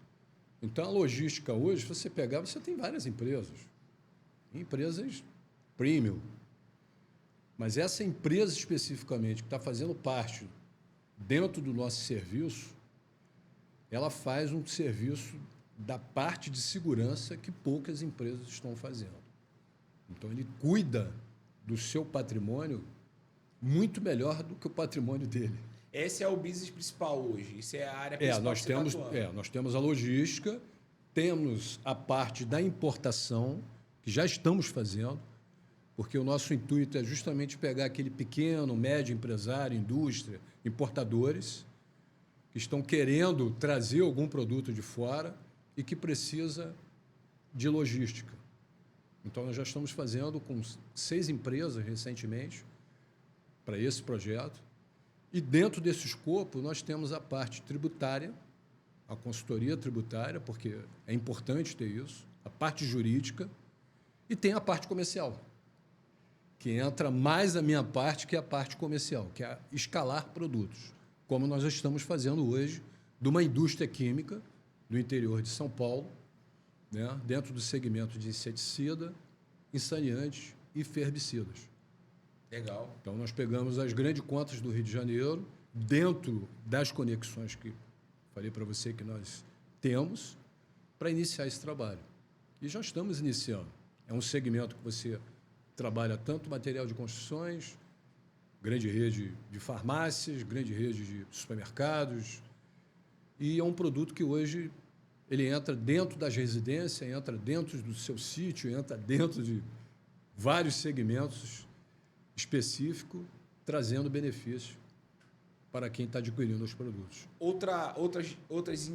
Então, a logística hoje, se você pegar, você tem várias empresas. Empresas premium. Mas essa empresa especificamente, que está fazendo parte dentro do nosso serviço, ela faz um serviço da parte de segurança que poucas empresas estão fazendo. Então, ele cuida do seu patrimônio muito melhor do que o patrimônio dele. Esse é o business principal hoje. Isso é a área principal Nós que você temos, está atuando. nós temos a logística, temos a parte da importação, que já estamos fazendo, porque o nosso intuito é justamente pegar aquele pequeno, médio empresário, indústria, importadores, que estão querendo trazer algum produto de fora e que precisa de logística. Então, nós já estamos fazendo com 6 empresas recentemente para esse projeto. E dentro desse escopo, nós temos a parte tributária, a consultoria tributária, porque é importante ter isso, a parte jurídica, e tem a parte comercial, que entra mais a minha parte, que é a parte comercial, que é escalar produtos, como nós estamos fazendo hoje, de uma indústria química do interior de São Paulo, né, dentro do segmento de inseticida, ensaneantes e herbicidas. Legal. Então, nós pegamos as grandes contas do Rio de Janeiro, dentro das conexões que falei para você que nós temos, para iniciar esse trabalho. E já estamos iniciando. É um segmento que você trabalha tanto material de construções, grande rede de farmácias, grande rede de supermercados, e é um produto que hoje ele entra dentro das residências, entra dentro do seu sítio, entra dentro de vários segmentos específico, trazendo benefício para quem está adquirindo os produtos. Outras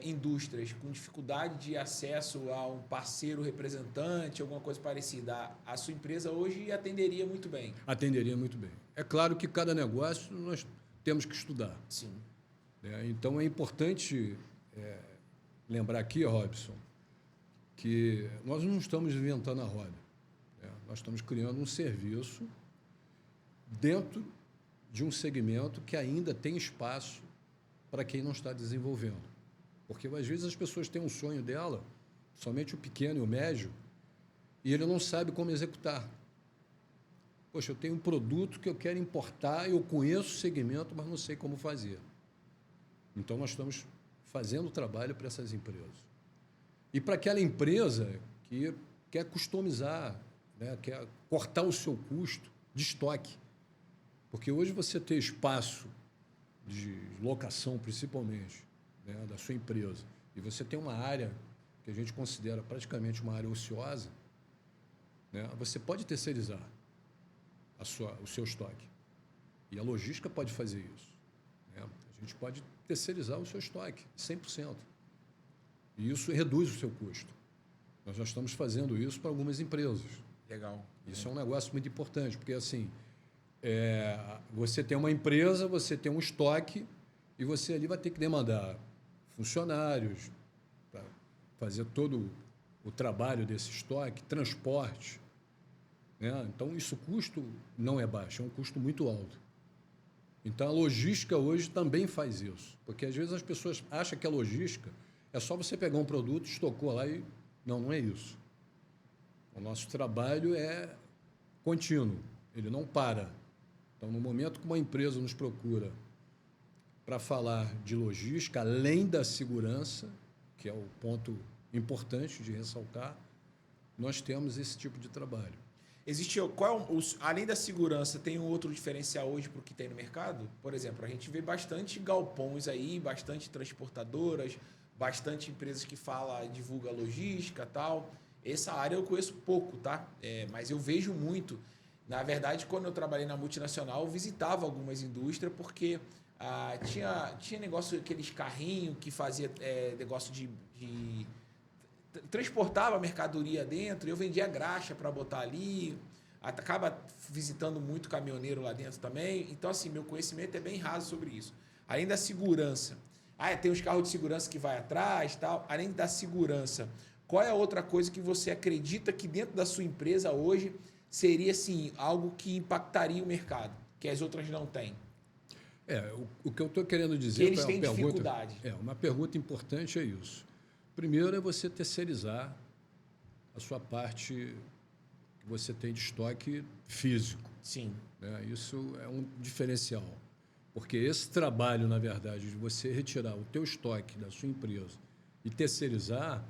indústrias com dificuldade de acesso a um parceiro representante, alguma coisa parecida, a sua empresa hoje atenderia muito bem? Atenderia muito bem. É claro que cada negócio nós temos que estudar. Sim. Né? Então, é importante lembrar aqui, Robson, que nós não estamos inventando a roda. Né? Nós estamos criando um serviço dentro de um segmento que ainda tem espaço para quem não está desenvolvendo. Porque, às vezes, as pessoas têm um sonho dela, somente o pequeno e o médio, e ele não sabe como executar. Poxa, eu tenho um produto que eu quero importar, eu conheço o segmento, mas não sei como fazer. Então, nós estamos fazendo trabalho para essas empresas. E para aquela empresa que quer customizar, né, quer cortar o seu custo de estoque. Porque hoje você ter espaço de locação, principalmente, né, da sua empresa, e você tem uma área que a gente considera praticamente uma área ociosa, né, você pode terceirizar o seu estoque. E a logística pode fazer isso. Né? A gente pode terceirizar o seu estoque, 100%. E isso reduz o seu custo. Nós já estamos fazendo isso para algumas empresas. Legal. Isso é um negócio muito importante, porque, assim, você tem uma empresa, você tem um estoque, e você ali vai ter que demandar funcionários para fazer todo o trabalho desse estoque, transporte. Né? Então, isso custo não é baixo, é um custo muito alto. Então, a logística hoje também faz isso, porque às vezes as pessoas acham que a logística é só você pegar um produto, estocou lá e... Não, não é isso. O nosso trabalho é contínuo, ele não para. Então, no momento que uma empresa nos procura para falar de logística, além da segurança, que é o ponto importante de ressaltar, nós temos esse tipo de trabalho. Existe, além da segurança, tem um outro diferencial hoje para o que tem no mercado? Por exemplo, a gente vê bastante galpões aí, bastante transportadoras, bastante empresas que divulga logística e tal. Essa área eu conheço pouco, tá? Mas eu vejo muito. Na verdade, quando eu trabalhei na multinacional, eu visitava algumas indústrias porque tinha negócio, aqueles carrinhos que fazia negócio de transportava mercadoria dentro, eu vendia graxa para botar ali, acaba visitando muito caminhoneiro lá dentro também. Então, assim, meu conhecimento é bem raso sobre isso. Além da segurança, tem os carros de segurança que vai atrás, tal. Além da segurança, qual é a outra coisa que você acredita que dentro da sua empresa hoje seria, assim, algo que impactaria o mercado, que as outras não têm? O que eu estou querendo dizer... Que eles têm dificuldade. Uma pergunta importante é isso. Primeiro é você terceirizar a sua parte que você tem de estoque físico. Sim. Né? Isso é um diferencial. Porque esse trabalho, na verdade, de você retirar o teu estoque da sua empresa e terceirizar,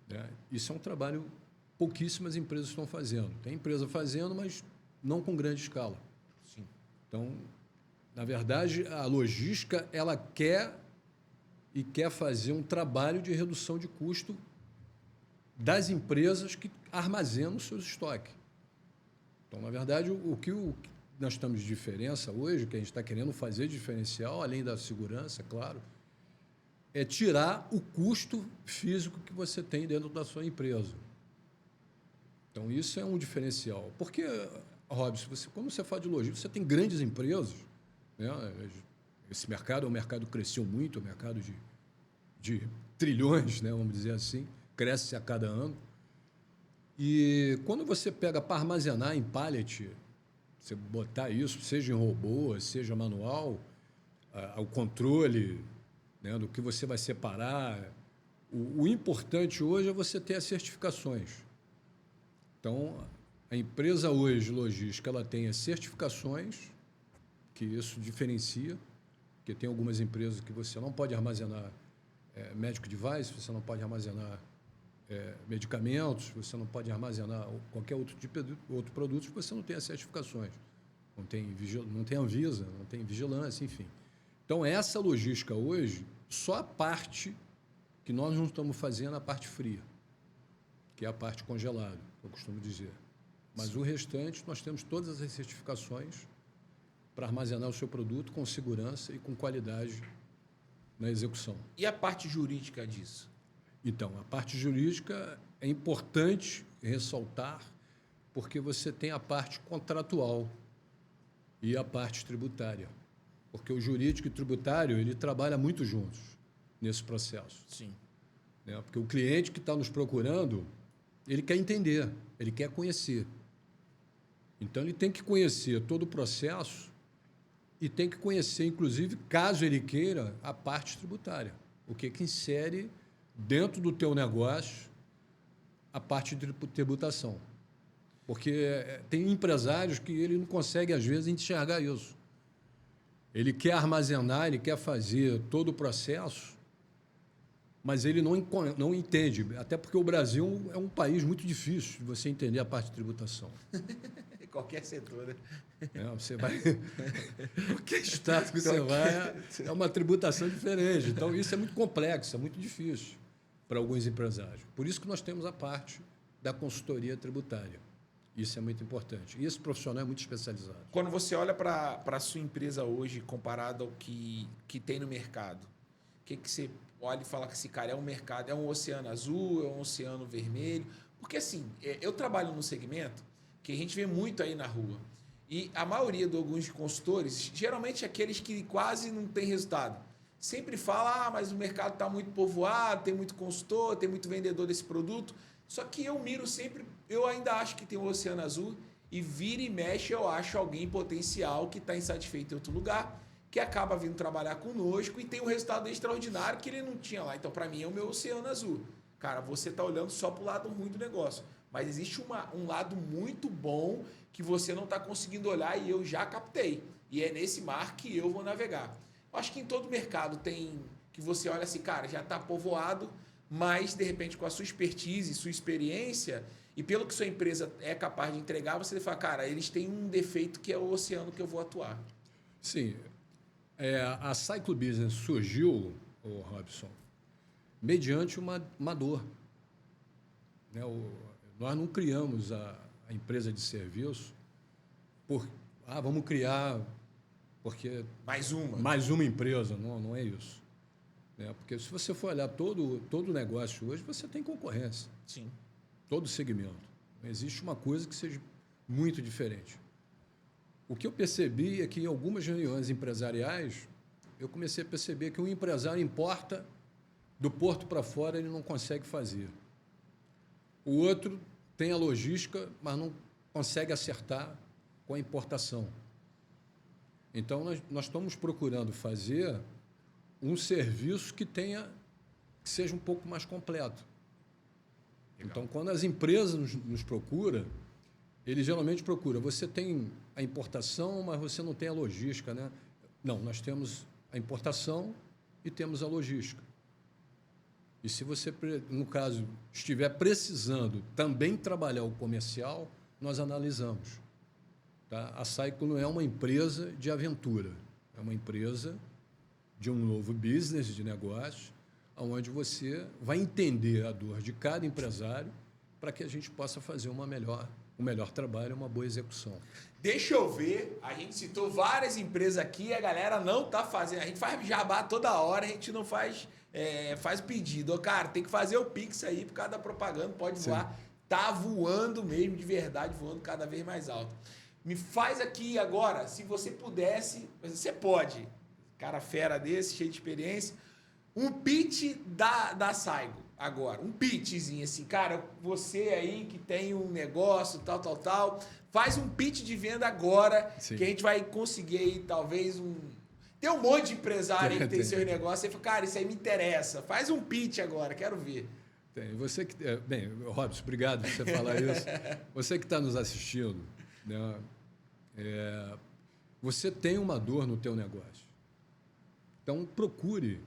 né, isso é um trabalho que pouquíssimas empresas estão fazendo. Tem empresa fazendo, mas não com grande escala. Sim. Então, na verdade, a logística, ela quer fazer um trabalho de redução de custo das empresas que armazenam os seus estoques. Então, na verdade, o que nós estamos de diferença hoje, o que a gente está querendo fazer de diferencial, além da segurança, claro, é tirar o custo físico que você tem dentro da sua empresa. Então, isso é um diferencial. Porque, Robson, quando você fala de logística, você tem grandes empresas, né? Esse mercado é um mercado que cresceu muito, é um mercado de trilhões, né, vamos dizer assim, cresce a cada ano. E quando você pega para armazenar em pallet, você botar isso, seja em robô, seja manual, o controle, né, do que você vai separar. O importante hoje é você ter as certificações. Então, a empresa hoje, logística, ela tem as certificações, que isso diferencia, porque tem algumas empresas que você não pode armazenar medical device, você não pode armazenar medicamentos, você não pode armazenar qualquer outro produto, porque você não tem as certificações. Não tem Anvisa, não tem vigilância, enfim. Então, essa logística hoje, só a parte que nós não estamos fazendo, a parte fria, que é a parte congelada, eu costumo dizer. Mas o restante, nós temos todas as certificações para armazenar o seu produto com segurança e com qualidade na execução. E a parte jurídica disso? Então, a parte jurídica é importante ressaltar, porque você tem a parte contratual e a parte tributária. Porque o jurídico e o tributário, ele trabalha muito juntos nesse processo. Sim. Né? Porque o cliente que está nos procurando, ele quer entender, ele quer conhecer. Então, ele tem que conhecer todo o processo e tem que conhecer, inclusive, caso ele queira, a parte tributária. O que insere dentro do teu negócio a parte de tributação. Porque tem empresários que ele não consegue, às vezes, enxergar isso. Ele quer armazenar, ele quer fazer todo o processo, mas ele não entende, até porque o Brasil é um país muito difícil de você entender a parte de tributação. Qualquer setor, né? Você vai... Qualquer estado que você vai, é uma tributação diferente. Então, isso é muito complexo, é muito difícil para alguns empresários. Por isso que nós temos a parte da consultoria tributária. Isso é muito importante. E esse profissional é muito especializado. Quando você olha para a sua empresa hoje, comparado ao que tem no mercado, o que você olha e fala que esse cara é um mercado, é um oceano azul, é um oceano vermelho? Porque, assim, eu trabalho num segmento que a gente vê muito aí na rua. E a maioria de alguns consultores, geralmente aqueles que quase não têm resultado, sempre fala, mas o mercado está muito povoado, tem muito consultor, tem muito vendedor desse produto. Só que eu miro sempre, eu ainda acho que tem um oceano azul e vira e mexe eu acho alguém potencial que está insatisfeito em outro lugar, que acaba vindo trabalhar conosco e tem um resultado extraordinário que ele não tinha lá. Então, para mim, é o meu oceano azul. Cara, você está olhando só para o lado ruim do negócio. Mas existe um lado muito bom que você não está conseguindo olhar e eu já captei. E é nesse mar que eu vou navegar. Eu acho que em todo mercado tem que você olha assim, cara, já está povoado, mas, de repente, com a sua expertise, sua experiência, e pelo que sua empresa é capaz de entregar, você fala, cara, eles têm um defeito que é o oceano que eu vou atuar. Sim. A Cycle Business surgiu, Robson, mediante uma dor. Né? Nós não criamos a empresa de serviço vamos criar porque mais uma empresa. Não é isso. Porque se você for olhar todo negócio hoje, você tem concorrência. Sim. Todo segmento. Não existe uma coisa que seja muito diferente. O que eu percebi é que em algumas reuniões empresariais, eu comecei a perceber que um empresário importa do porto para fora, ele não consegue fazer. O outro tem a logística, mas não consegue acertar com a importação. Então, nós estamos procurando fazer um serviço que seja um pouco mais completo. Legal. Então, quando as empresas nos procuram, eles geralmente procuram. Você tem a importação, mas você não tem a logística, né? Não, nós temos a importação e temos a logística. E se você, no caso, estiver precisando também trabalhar o comercial, nós analisamos. Tá? A Cycle não é uma empresa de aventura, é uma empresa de um novo business de negócio, onde você vai entender a dor de cada empresário para que a gente possa fazer um melhor trabalho, uma boa execução. Deixa eu ver, a gente citou várias empresas aqui, a galera não está fazendo, a gente faz jabá toda hora, a gente não faz pedido. Cara, tem que fazer o Pix aí por causa da propaganda, pode voar. Tá voando mesmo, de verdade, voando cada vez mais alto. Me faz aqui agora, se você pudesse, você pode, cara fera desse, cheio de experiência, um pitch da Saigo agora, um pitchzinho assim, cara, você aí que tem um negócio, tal, faz um pitch de venda agora, Sim. que a gente vai conseguir aí, talvez, tem um monte de empresário que tem seus negócios, você fala, cara, isso aí me interessa, faz um pitch agora, quero ver. Tem. Você que, bem, Robson, obrigado por você falar isso. Você que está nos assistindo, né, você tem uma dor no teu negócio. Então, procure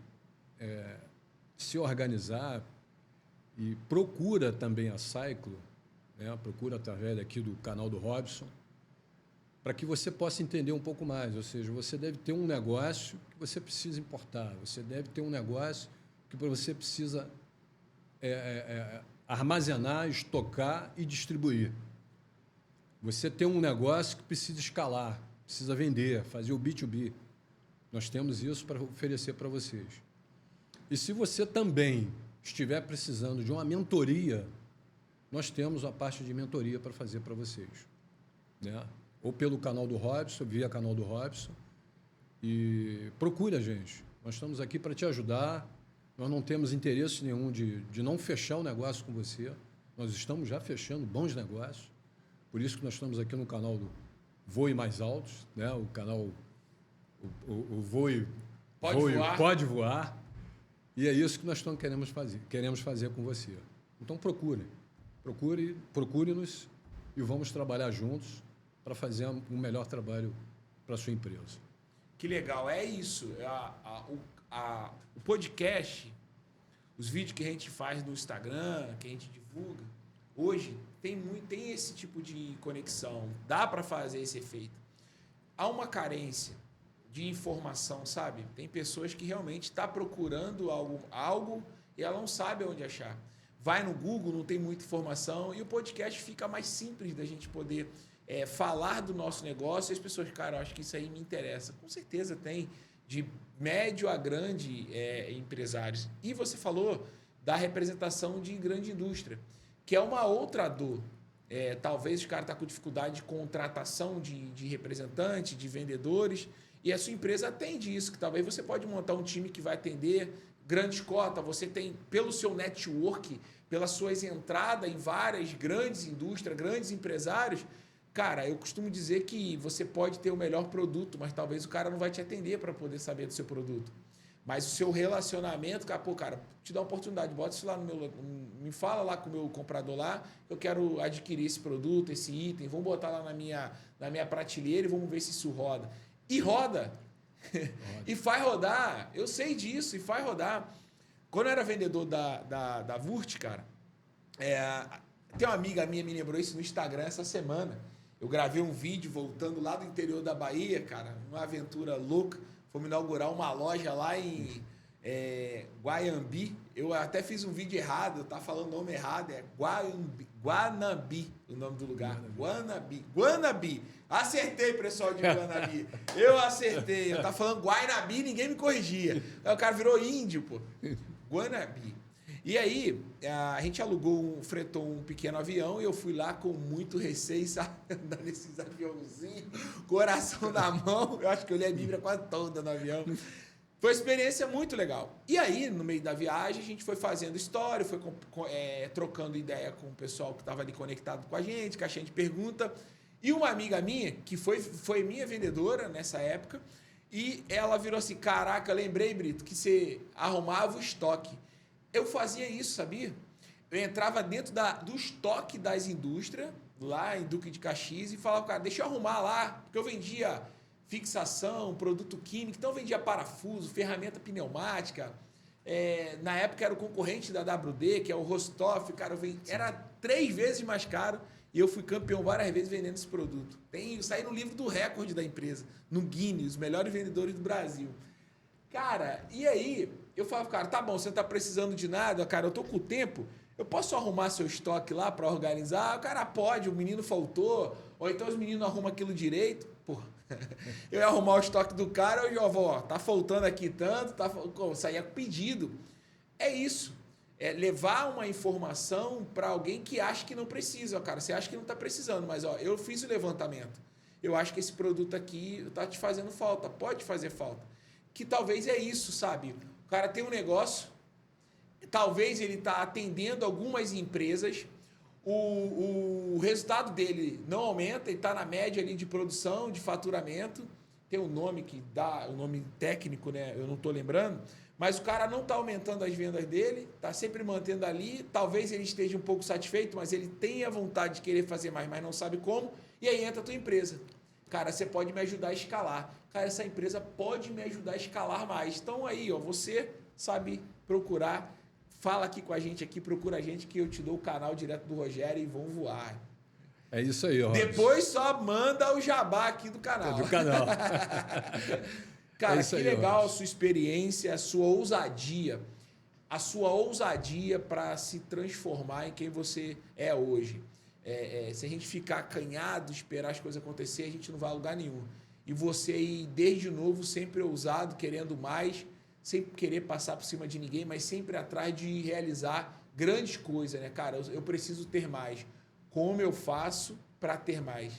se organizar e procura também a Cycle, né, procura através aqui do canal do Robson, para que você possa entender um pouco mais. Ou seja, você deve ter um negócio que você precisa importar, você deve ter um negócio que você precisa armazenar, estocar e distribuir. Você tem um negócio que precisa escalar, precisa vender, fazer o B2B. Nós temos isso para oferecer para vocês. E se você também estiver precisando de uma mentoria, nós temos a parte de mentoria para fazer para vocês. Né? Ou pelo canal do Robson, via canal do Robson, E procure a gente. Nós estamos aqui para te ajudar. Nós não temos interesse nenhum de não fechar o negócio com você. Nós estamos já fechando bons negócios. Por isso que nós estamos aqui no canal do Voe Mais Altos, né? O canal o Voe Pode Voar. E é isso que nós queremos fazer com você. Então procure-nos e vamos trabalhar juntos para fazer um melhor trabalho para a sua empresa. Que legal, é isso. O podcast, os vídeos que a gente faz no Instagram, que a gente divulga, hoje tem esse tipo de conexão. Dá para fazer esse efeito. Há uma carência de informação, sabe? Tem pessoas que realmente estão procurando algo e ela não sabe onde achar. Vai no Google, não tem muita informação e o podcast fica mais simples da gente poder falar do nosso negócio e as pessoas, cara, eu acho que isso aí me interessa. Com certeza tem, de médio a grande empresários. E você falou da representação de grande indústria, que é uma outra dor. Talvez o cara está com dificuldade de contratação de representante, de vendedores, e a sua empresa atende isso, que talvez você pode montar um time que vai atender grandes cotas, você tem, pelo seu network, pelas suas entradas em várias grandes indústrias, grandes empresários, cara, eu costumo dizer que você pode ter o melhor produto, mas talvez o cara não vai te atender para poder saber do seu produto. Mas o seu relacionamento, cara, te dá uma oportunidade, bota isso lá no meu... Me fala lá com o meu comprador lá, eu quero adquirir esse produto, esse item, vamos botar lá na minha prateleira e vamos ver se isso roda. E roda. E faz rodar. Eu sei disso, e faz rodar. Quando eu era vendedor da Vurt, cara, tem uma amiga minha me lembrou isso no Instagram essa semana. Eu gravei um vídeo voltando lá do interior da Bahia, cara, uma aventura louca. Fomos inaugurar uma loja lá em Guaiambi. Eu até fiz um vídeo errado, eu tava falando o nome errado, é Guanabi, o nome do lugar. Guanabi. Acertei, pessoal de Guanabi. Eu acertei. Eu tava falando Guanabi, ninguém me corrigia. Aí o cara virou índio, pô. Guanabi. E aí, a gente fretou um pequeno avião e eu fui lá com muito receio, sabe? Andando nesses aviãozinhos, coração na mão. Eu acho que eu li a Bíblia quase toda no avião. Foi uma experiência muito legal. E aí, no meio da viagem, a gente foi fazendo história, foi trocando ideia com o pessoal que estava ali conectado com a gente, caixinha de pergunta. E uma amiga minha, que foi minha vendedora nessa época, e ela virou assim, caraca, lembrei, Brito, que você arrumava o estoque. Eu fazia isso, sabia? Eu entrava dentro do estoque das indústrias, lá em Duque de Caxias, e falava, cara, deixa eu arrumar lá, porque eu vendia fixação, produto químico, então eu vendia parafuso, ferramenta pneumática. Na época era o concorrente da WD, que é o Rostov, cara, era 3 vezes mais caro, e eu fui campeão várias vezes vendendo esse produto. Saí no livro do recorde da empresa, no Guinness, os melhores vendedores do Brasil. Cara, e aí eu falava, cara, tá bom, você não tá precisando de nada, cara, eu tô com o tempo, eu posso arrumar seu estoque lá para organizar? O cara pode, o menino faltou, ou então os meninos arrumam aquilo direito. Pô, eu ia arrumar o estoque do cara, eu já vou, ó, tá faltando aqui tanto, saía com pedido. É isso. É levar uma informação para alguém que acha que não precisa. Ó, cara, você acha que não está precisando, mas ó, eu fiz o levantamento. Eu acho que esse produto aqui está te fazendo falta, pode fazer falta. Que talvez é isso, sabe? O cara tem um negócio, talvez ele está atendendo algumas empresas, o resultado dele não aumenta, ele está na média ali de produção, de faturamento. Tem um nome que dá, um nome técnico, né? Eu não estou lembrando. Mas o cara não está aumentando as vendas dele, está sempre mantendo ali. Talvez ele esteja um pouco satisfeito, mas ele tenha vontade de querer fazer mais, mas não sabe como. E aí entra a tua empresa. Cara, você pode me ajudar a escalar. Cara, essa empresa pode me ajudar a escalar mais. Então aí, ó, você sabe procurar. Fala aqui com a gente aqui, procura a gente que eu te dou o canal direto do Rogério e vão voar. É isso aí, Robson. Depois só manda o jabá aqui do canal. Do canal. Cara, que legal a sua experiência, a sua ousadia para se transformar em quem você é hoje. Se a gente ficar acanhado, esperar as coisas acontecer, a gente não vai a lugar nenhum. E você aí, desde novo, sempre ousado, querendo mais, sem querer passar por cima de ninguém, mas sempre atrás de realizar grandes coisas, né, cara? Eu preciso ter mais. Como eu faço para ter mais?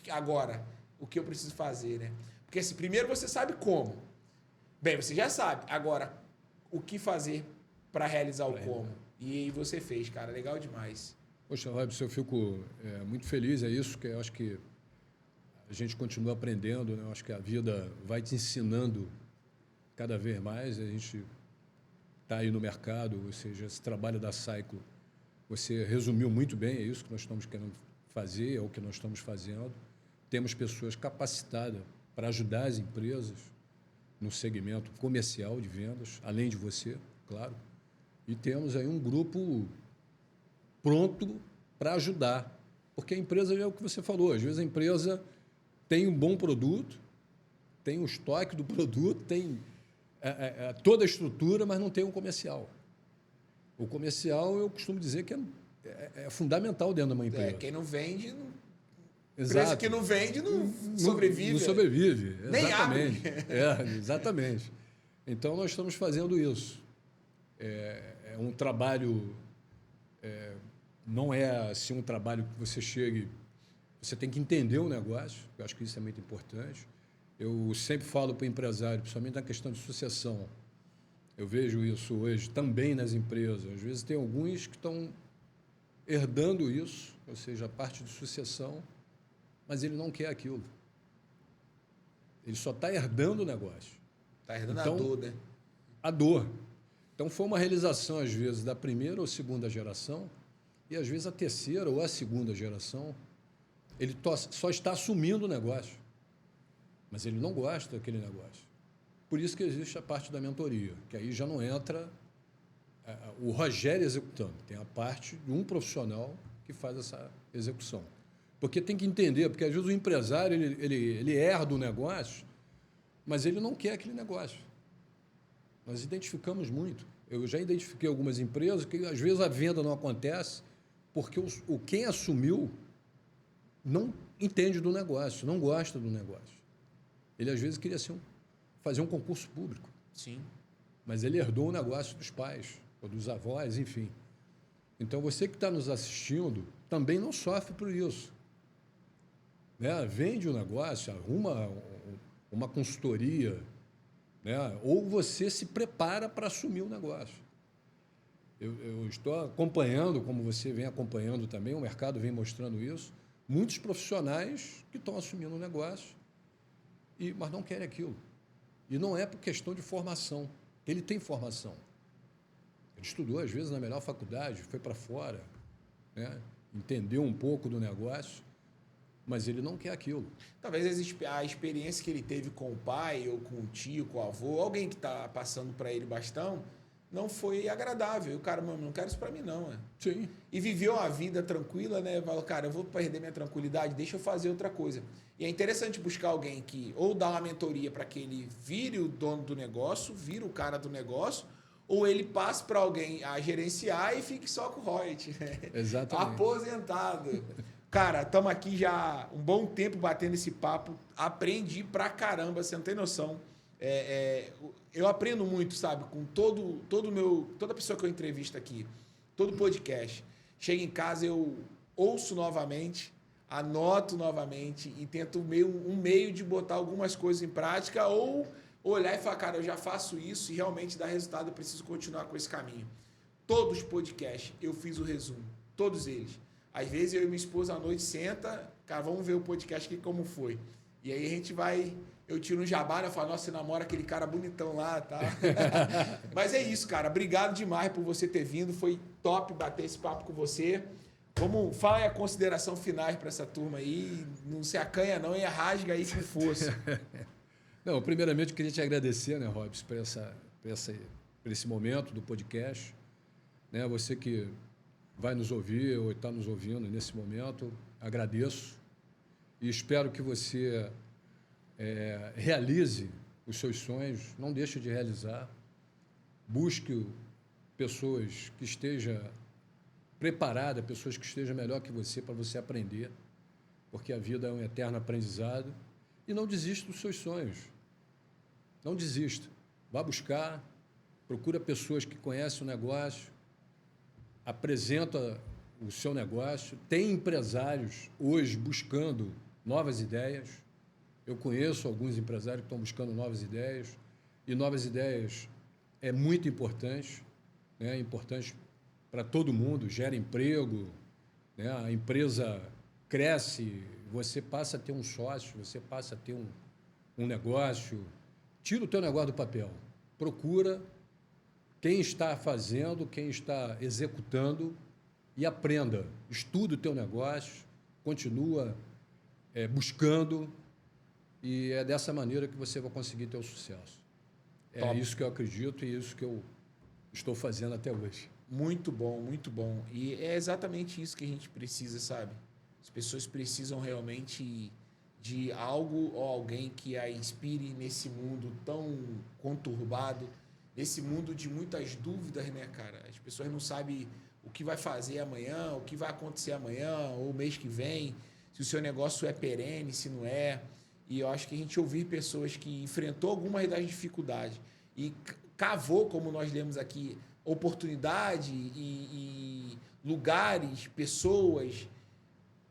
Agora, o que eu preciso fazer, né? Porque assim, primeiro você sabe como. Bem, você já sabe. Agora, o que fazer para realizar o como? E aí você fez, cara. Legal demais. Poxa, Robson, eu fico muito feliz, é isso, que eu acho que a gente continua aprendendo, né? Eu acho que a vida vai te ensinando cada vez mais, a gente está aí no mercado, ou seja, esse trabalho da Cyclo, você resumiu muito bem, é isso que nós estamos querendo fazer, é o que nós estamos fazendo. Temos pessoas capacitadas para ajudar as empresas no segmento comercial de vendas, além de você, claro. E temos aí um grupo pronto para ajudar. Porque a empresa é o que você falou, às vezes a empresa tem um bom produto, tem um estoque do produto, tem toda a estrutura, mas não tem um comercial. O comercial, eu costumo dizer que é fundamental dentro de uma empresa. Quem não vende, não... Exato. Empresa que não vende não sobrevive. Não sobrevive, nem exatamente. abre. Exatamente. Então, nós estamos fazendo isso. É um trabalho... não é assim um trabalho que você chegue... Você tem que entender o negócio, eu acho que isso é muito importante. Eu sempre falo para o empresário, principalmente na questão de sucessão, eu vejo isso hoje também nas empresas. Às vezes tem alguns que estão herdando isso, ou seja, a parte de sucessão, mas ele não quer aquilo. Ele só está herdando o negócio. Está herdando então, a dor, né? A dor. Então, foi uma realização, às vezes, da primeira ou segunda geração, e, às vezes, a terceira ou a segunda geração, ele só está assumindo o negócio, mas ele não gosta daquele negócio. Por isso que existe a parte da mentoria, que aí já não entra o Rogério executando, tem a parte de um profissional que faz essa execução. Porque tem que entender, porque às vezes o empresário ele herda o negócio, mas ele não quer aquele negócio. Nós identificamos muito. Eu já identifiquei algumas empresas que às vezes a venda não acontece porque quem assumiu não entende do negócio, não gosta do negócio. Ele às vezes queria fazer um concurso público. Sim. Mas ele herdou o negócio dos pais, ou dos avós, enfim. Então, você que está nos assistindo também não sofre por isso. Né? Vende o negócio, arruma uma consultoria, né? Ou você se prepara para assumir o negócio. Eu estou acompanhando, como você vem acompanhando também, o mercado vem mostrando isso, muitos profissionais que estão assumindo o negócio, mas não querem aquilo. E não é por questão de formação. Ele tem formação. Ele estudou, às vezes, na melhor faculdade, foi para fora, né? Entendeu um pouco do negócio, mas ele não quer aquilo. Talvez a experiência que ele teve com o pai, ou com o tio, com o avô, alguém que está passando para ele bastão, não foi agradável. E o cara, mano, não quero isso para mim, não. Né? Sim. E viveu a vida tranquila, né? Falou, cara, eu vou perder minha tranquilidade, deixa eu fazer outra coisa. E é interessante buscar alguém que ou dá uma mentoria para que ele vire o dono do negócio, vire o cara do negócio, ou ele passe para alguém a gerenciar e fique só com o royalties. Né? Exatamente. Aposentado. Cara, estamos aqui já um bom tempo batendo esse papo. Aprendi pra caramba, você não tem noção. Eu aprendo muito, sabe? Com toda pessoa que eu entrevisto aqui, todo podcast. Chego em casa, eu ouço novamente, anoto novamente e tento um meio de botar algumas coisas em prática ou olhar e falar, cara, eu já faço isso e realmente dá resultado, eu preciso continuar com esse caminho. Todos os podcasts, eu fiz o resumo. Todos eles. Às vezes eu e minha esposa à noite senta, cara, vamos ver o podcast aqui como foi. E aí a gente vai, eu tiro um jabá, né? Eu falo, nossa, você namora aquele cara bonitão lá, tá? Mas é isso, cara. Obrigado demais por você ter vindo. Foi top bater esse papo com você. Fala aí a consideração final para essa turma aí. Não se acanha não e rasga aí com força. Não, primeiramente eu queria te agradecer, né, Robson, por esse momento do podcast. Né, você que vai nos ouvir ou está nos ouvindo nesse momento, agradeço e espero que você realize os seus sonhos, não deixe de realizar, busque pessoas que estejam preparadas, pessoas que estejam melhor que você para você aprender, porque a vida é um eterno aprendizado, e não desista dos seus sonhos, não desista, vá buscar, procura pessoas que conhecem o negócio, apresenta o seu negócio, tem empresários hoje buscando novas ideias, Eu conheço alguns empresários que estão buscando novas ideias, e novas ideias é muito importante, né? É importante para todo mundo, gera emprego, né? A empresa cresce, você passa a ter um sócio, você passa a ter um negócio. Tira o teu negócio do papel, procura quem está fazendo, quem está executando e aprenda. Estuda o teu negócio, continua buscando, e é dessa maneira que você vai conseguir ter o sucesso. É isso que eu acredito e isso que eu estou fazendo até hoje. Muito bom, muito bom. E é exatamente isso que a gente precisa, sabe? As pessoas precisam realmente de algo ou alguém que a inspire nesse mundo tão conturbado, nesse mundo de muitas dúvidas, né, cara? As pessoas não sabem o que vai fazer amanhã, o que vai acontecer amanhã ou mês que vem, se o seu negócio é perene, se não é. E eu acho que a gente ouvir pessoas que enfrentou algumas das dificuldades e cavou, como nós lemos aqui, oportunidade e lugares, pessoas,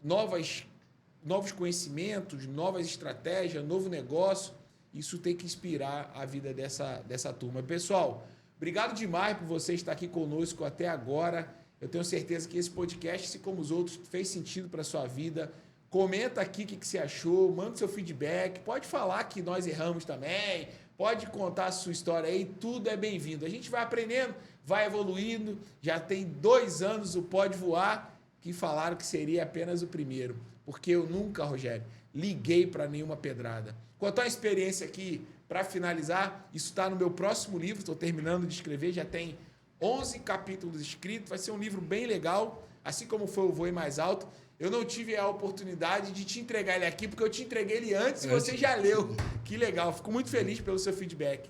novos conhecimentos, novas estratégias, novo negócio, isso tem que inspirar a vida dessa turma. Pessoal, obrigado demais por você estar aqui conosco até agora. Eu tenho certeza que esse podcast, assim como os outros, fez sentido para a sua vida. Comenta aqui o que você achou, manda seu feedback, pode falar que nós erramos também, pode contar a sua história aí, tudo é bem-vindo. A gente vai aprendendo, vai evoluindo, já tem 2 anos o Pode Voar, que falaram que seria apenas o primeiro, porque eu nunca, Rogério, liguei para nenhuma pedrada. Quanto à experiência aqui, para finalizar, isso está no meu próximo livro, estou terminando de escrever, já tem 11 capítulos escritos, vai ser um livro bem legal, assim como foi o Voe Mais Alto. Eu não tive a oportunidade de te entregar ele aqui, porque eu te entreguei ele antes e você já leu. Que legal, fico muito feliz pelo seu feedback.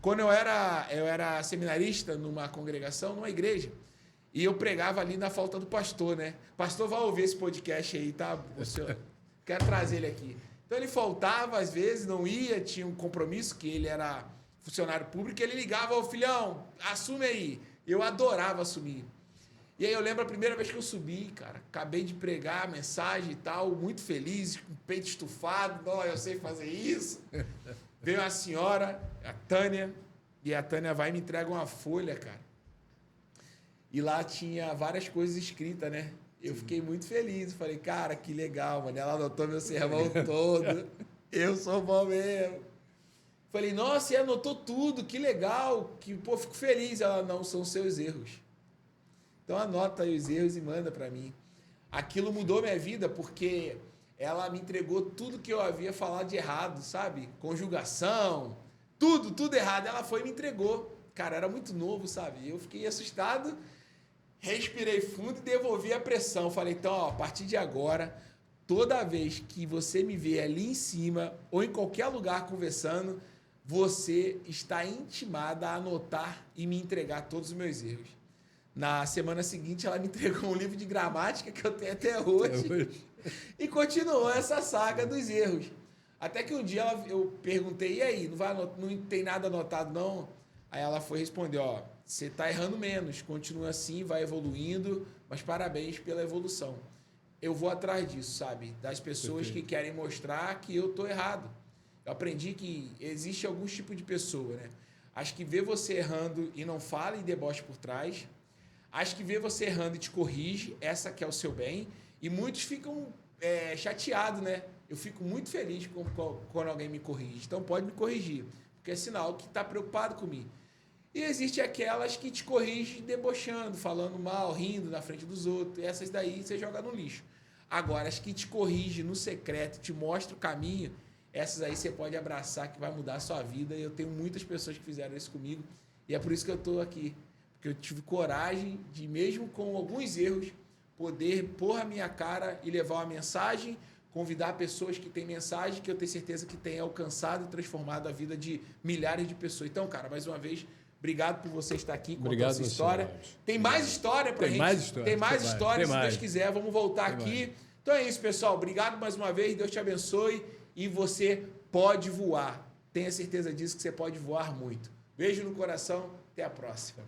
Quando eu era seminarista numa congregação, numa igreja, e eu pregava ali na falta do pastor, né? Pastor vai ouvir esse podcast aí, tá? Quero trazer ele aqui. Então ele faltava, às vezes, não ia, tinha um compromisso, que ele era funcionário público, e ele ligava, ô filhão, assume aí. Eu adorava assumir. E aí eu lembro a primeira vez que eu subi, cara, acabei de pregar a mensagem e tal, muito feliz, com o peito estufado, não, eu sei fazer isso. Veio uma senhora, a Tânia, e a Tânia vai e me entrega uma folha, cara. E lá tinha várias coisas escritas, né? Eu fiquei muito feliz, falei, cara, que legal, mano. Ela anotou meu sermão todo, eu sou bom mesmo. Falei, nossa, e anotou tudo, que legal, que, pô, fico feliz. Ela, não, são seus erros. Então anota aí os erros e manda para mim. Aquilo mudou minha vida porque ela me entregou tudo que eu havia falado de errado, sabe? Conjugação, tudo errado. Ela foi e me entregou. Cara, era muito novo, sabe? Eu fiquei assustado, respirei fundo e devolvi a pressão. Falei, então, ó, a partir de agora, toda vez que você me vê ali em cima ou em qualquer lugar conversando, você está intimada a anotar e me entregar todos os meus erros. Na semana seguinte, ela me entregou um livro de gramática que eu tenho até hoje. E continuou essa saga dos erros. Até que um dia eu perguntei, e aí, não tem nada anotado, não? Aí ela foi responder, ó, você está errando menos, continua assim, vai evoluindo, mas parabéns pela evolução. Eu vou atrás disso, sabe? Das pessoas que querem mostrar que eu estou errado. Eu aprendi que existe alguns tipos de pessoa, né? Acho que vê você errando e não fala e deboche por trás. Acho que vê você errando e te corrige, essa que é o seu bem. E muitos ficam chateados, né? Eu fico muito feliz quando alguém me corrige. Então pode me corrigir, porque é sinal que está preocupado comigo. E existe aquelas que te corrigem debochando, falando mal, rindo na frente dos outros. E essas daí você joga no lixo. Agora, as que te corrigem no secreto, te mostram o caminho, essas aí você pode abraçar, que vai mudar a sua vida. E eu tenho muitas pessoas que fizeram isso comigo. E é por isso que eu estou aqui. Porque eu tive coragem de, mesmo com alguns erros, poder pôr a minha cara e levar uma mensagem, convidar pessoas que têm mensagem, que eu tenho certeza que têm alcançado e transformado a vida de milhares de pessoas. Então, cara, mais uma vez, obrigado por você estar aqui contando essa história. Tem mais história pra gente. Tem mais história, se Deus quiser. Vamos voltar aqui. Então é isso, pessoal. Obrigado mais uma vez. Deus te abençoe. E você pode voar. Tenha certeza disso, que você pode voar muito. Beijo no coração. Até a próxima.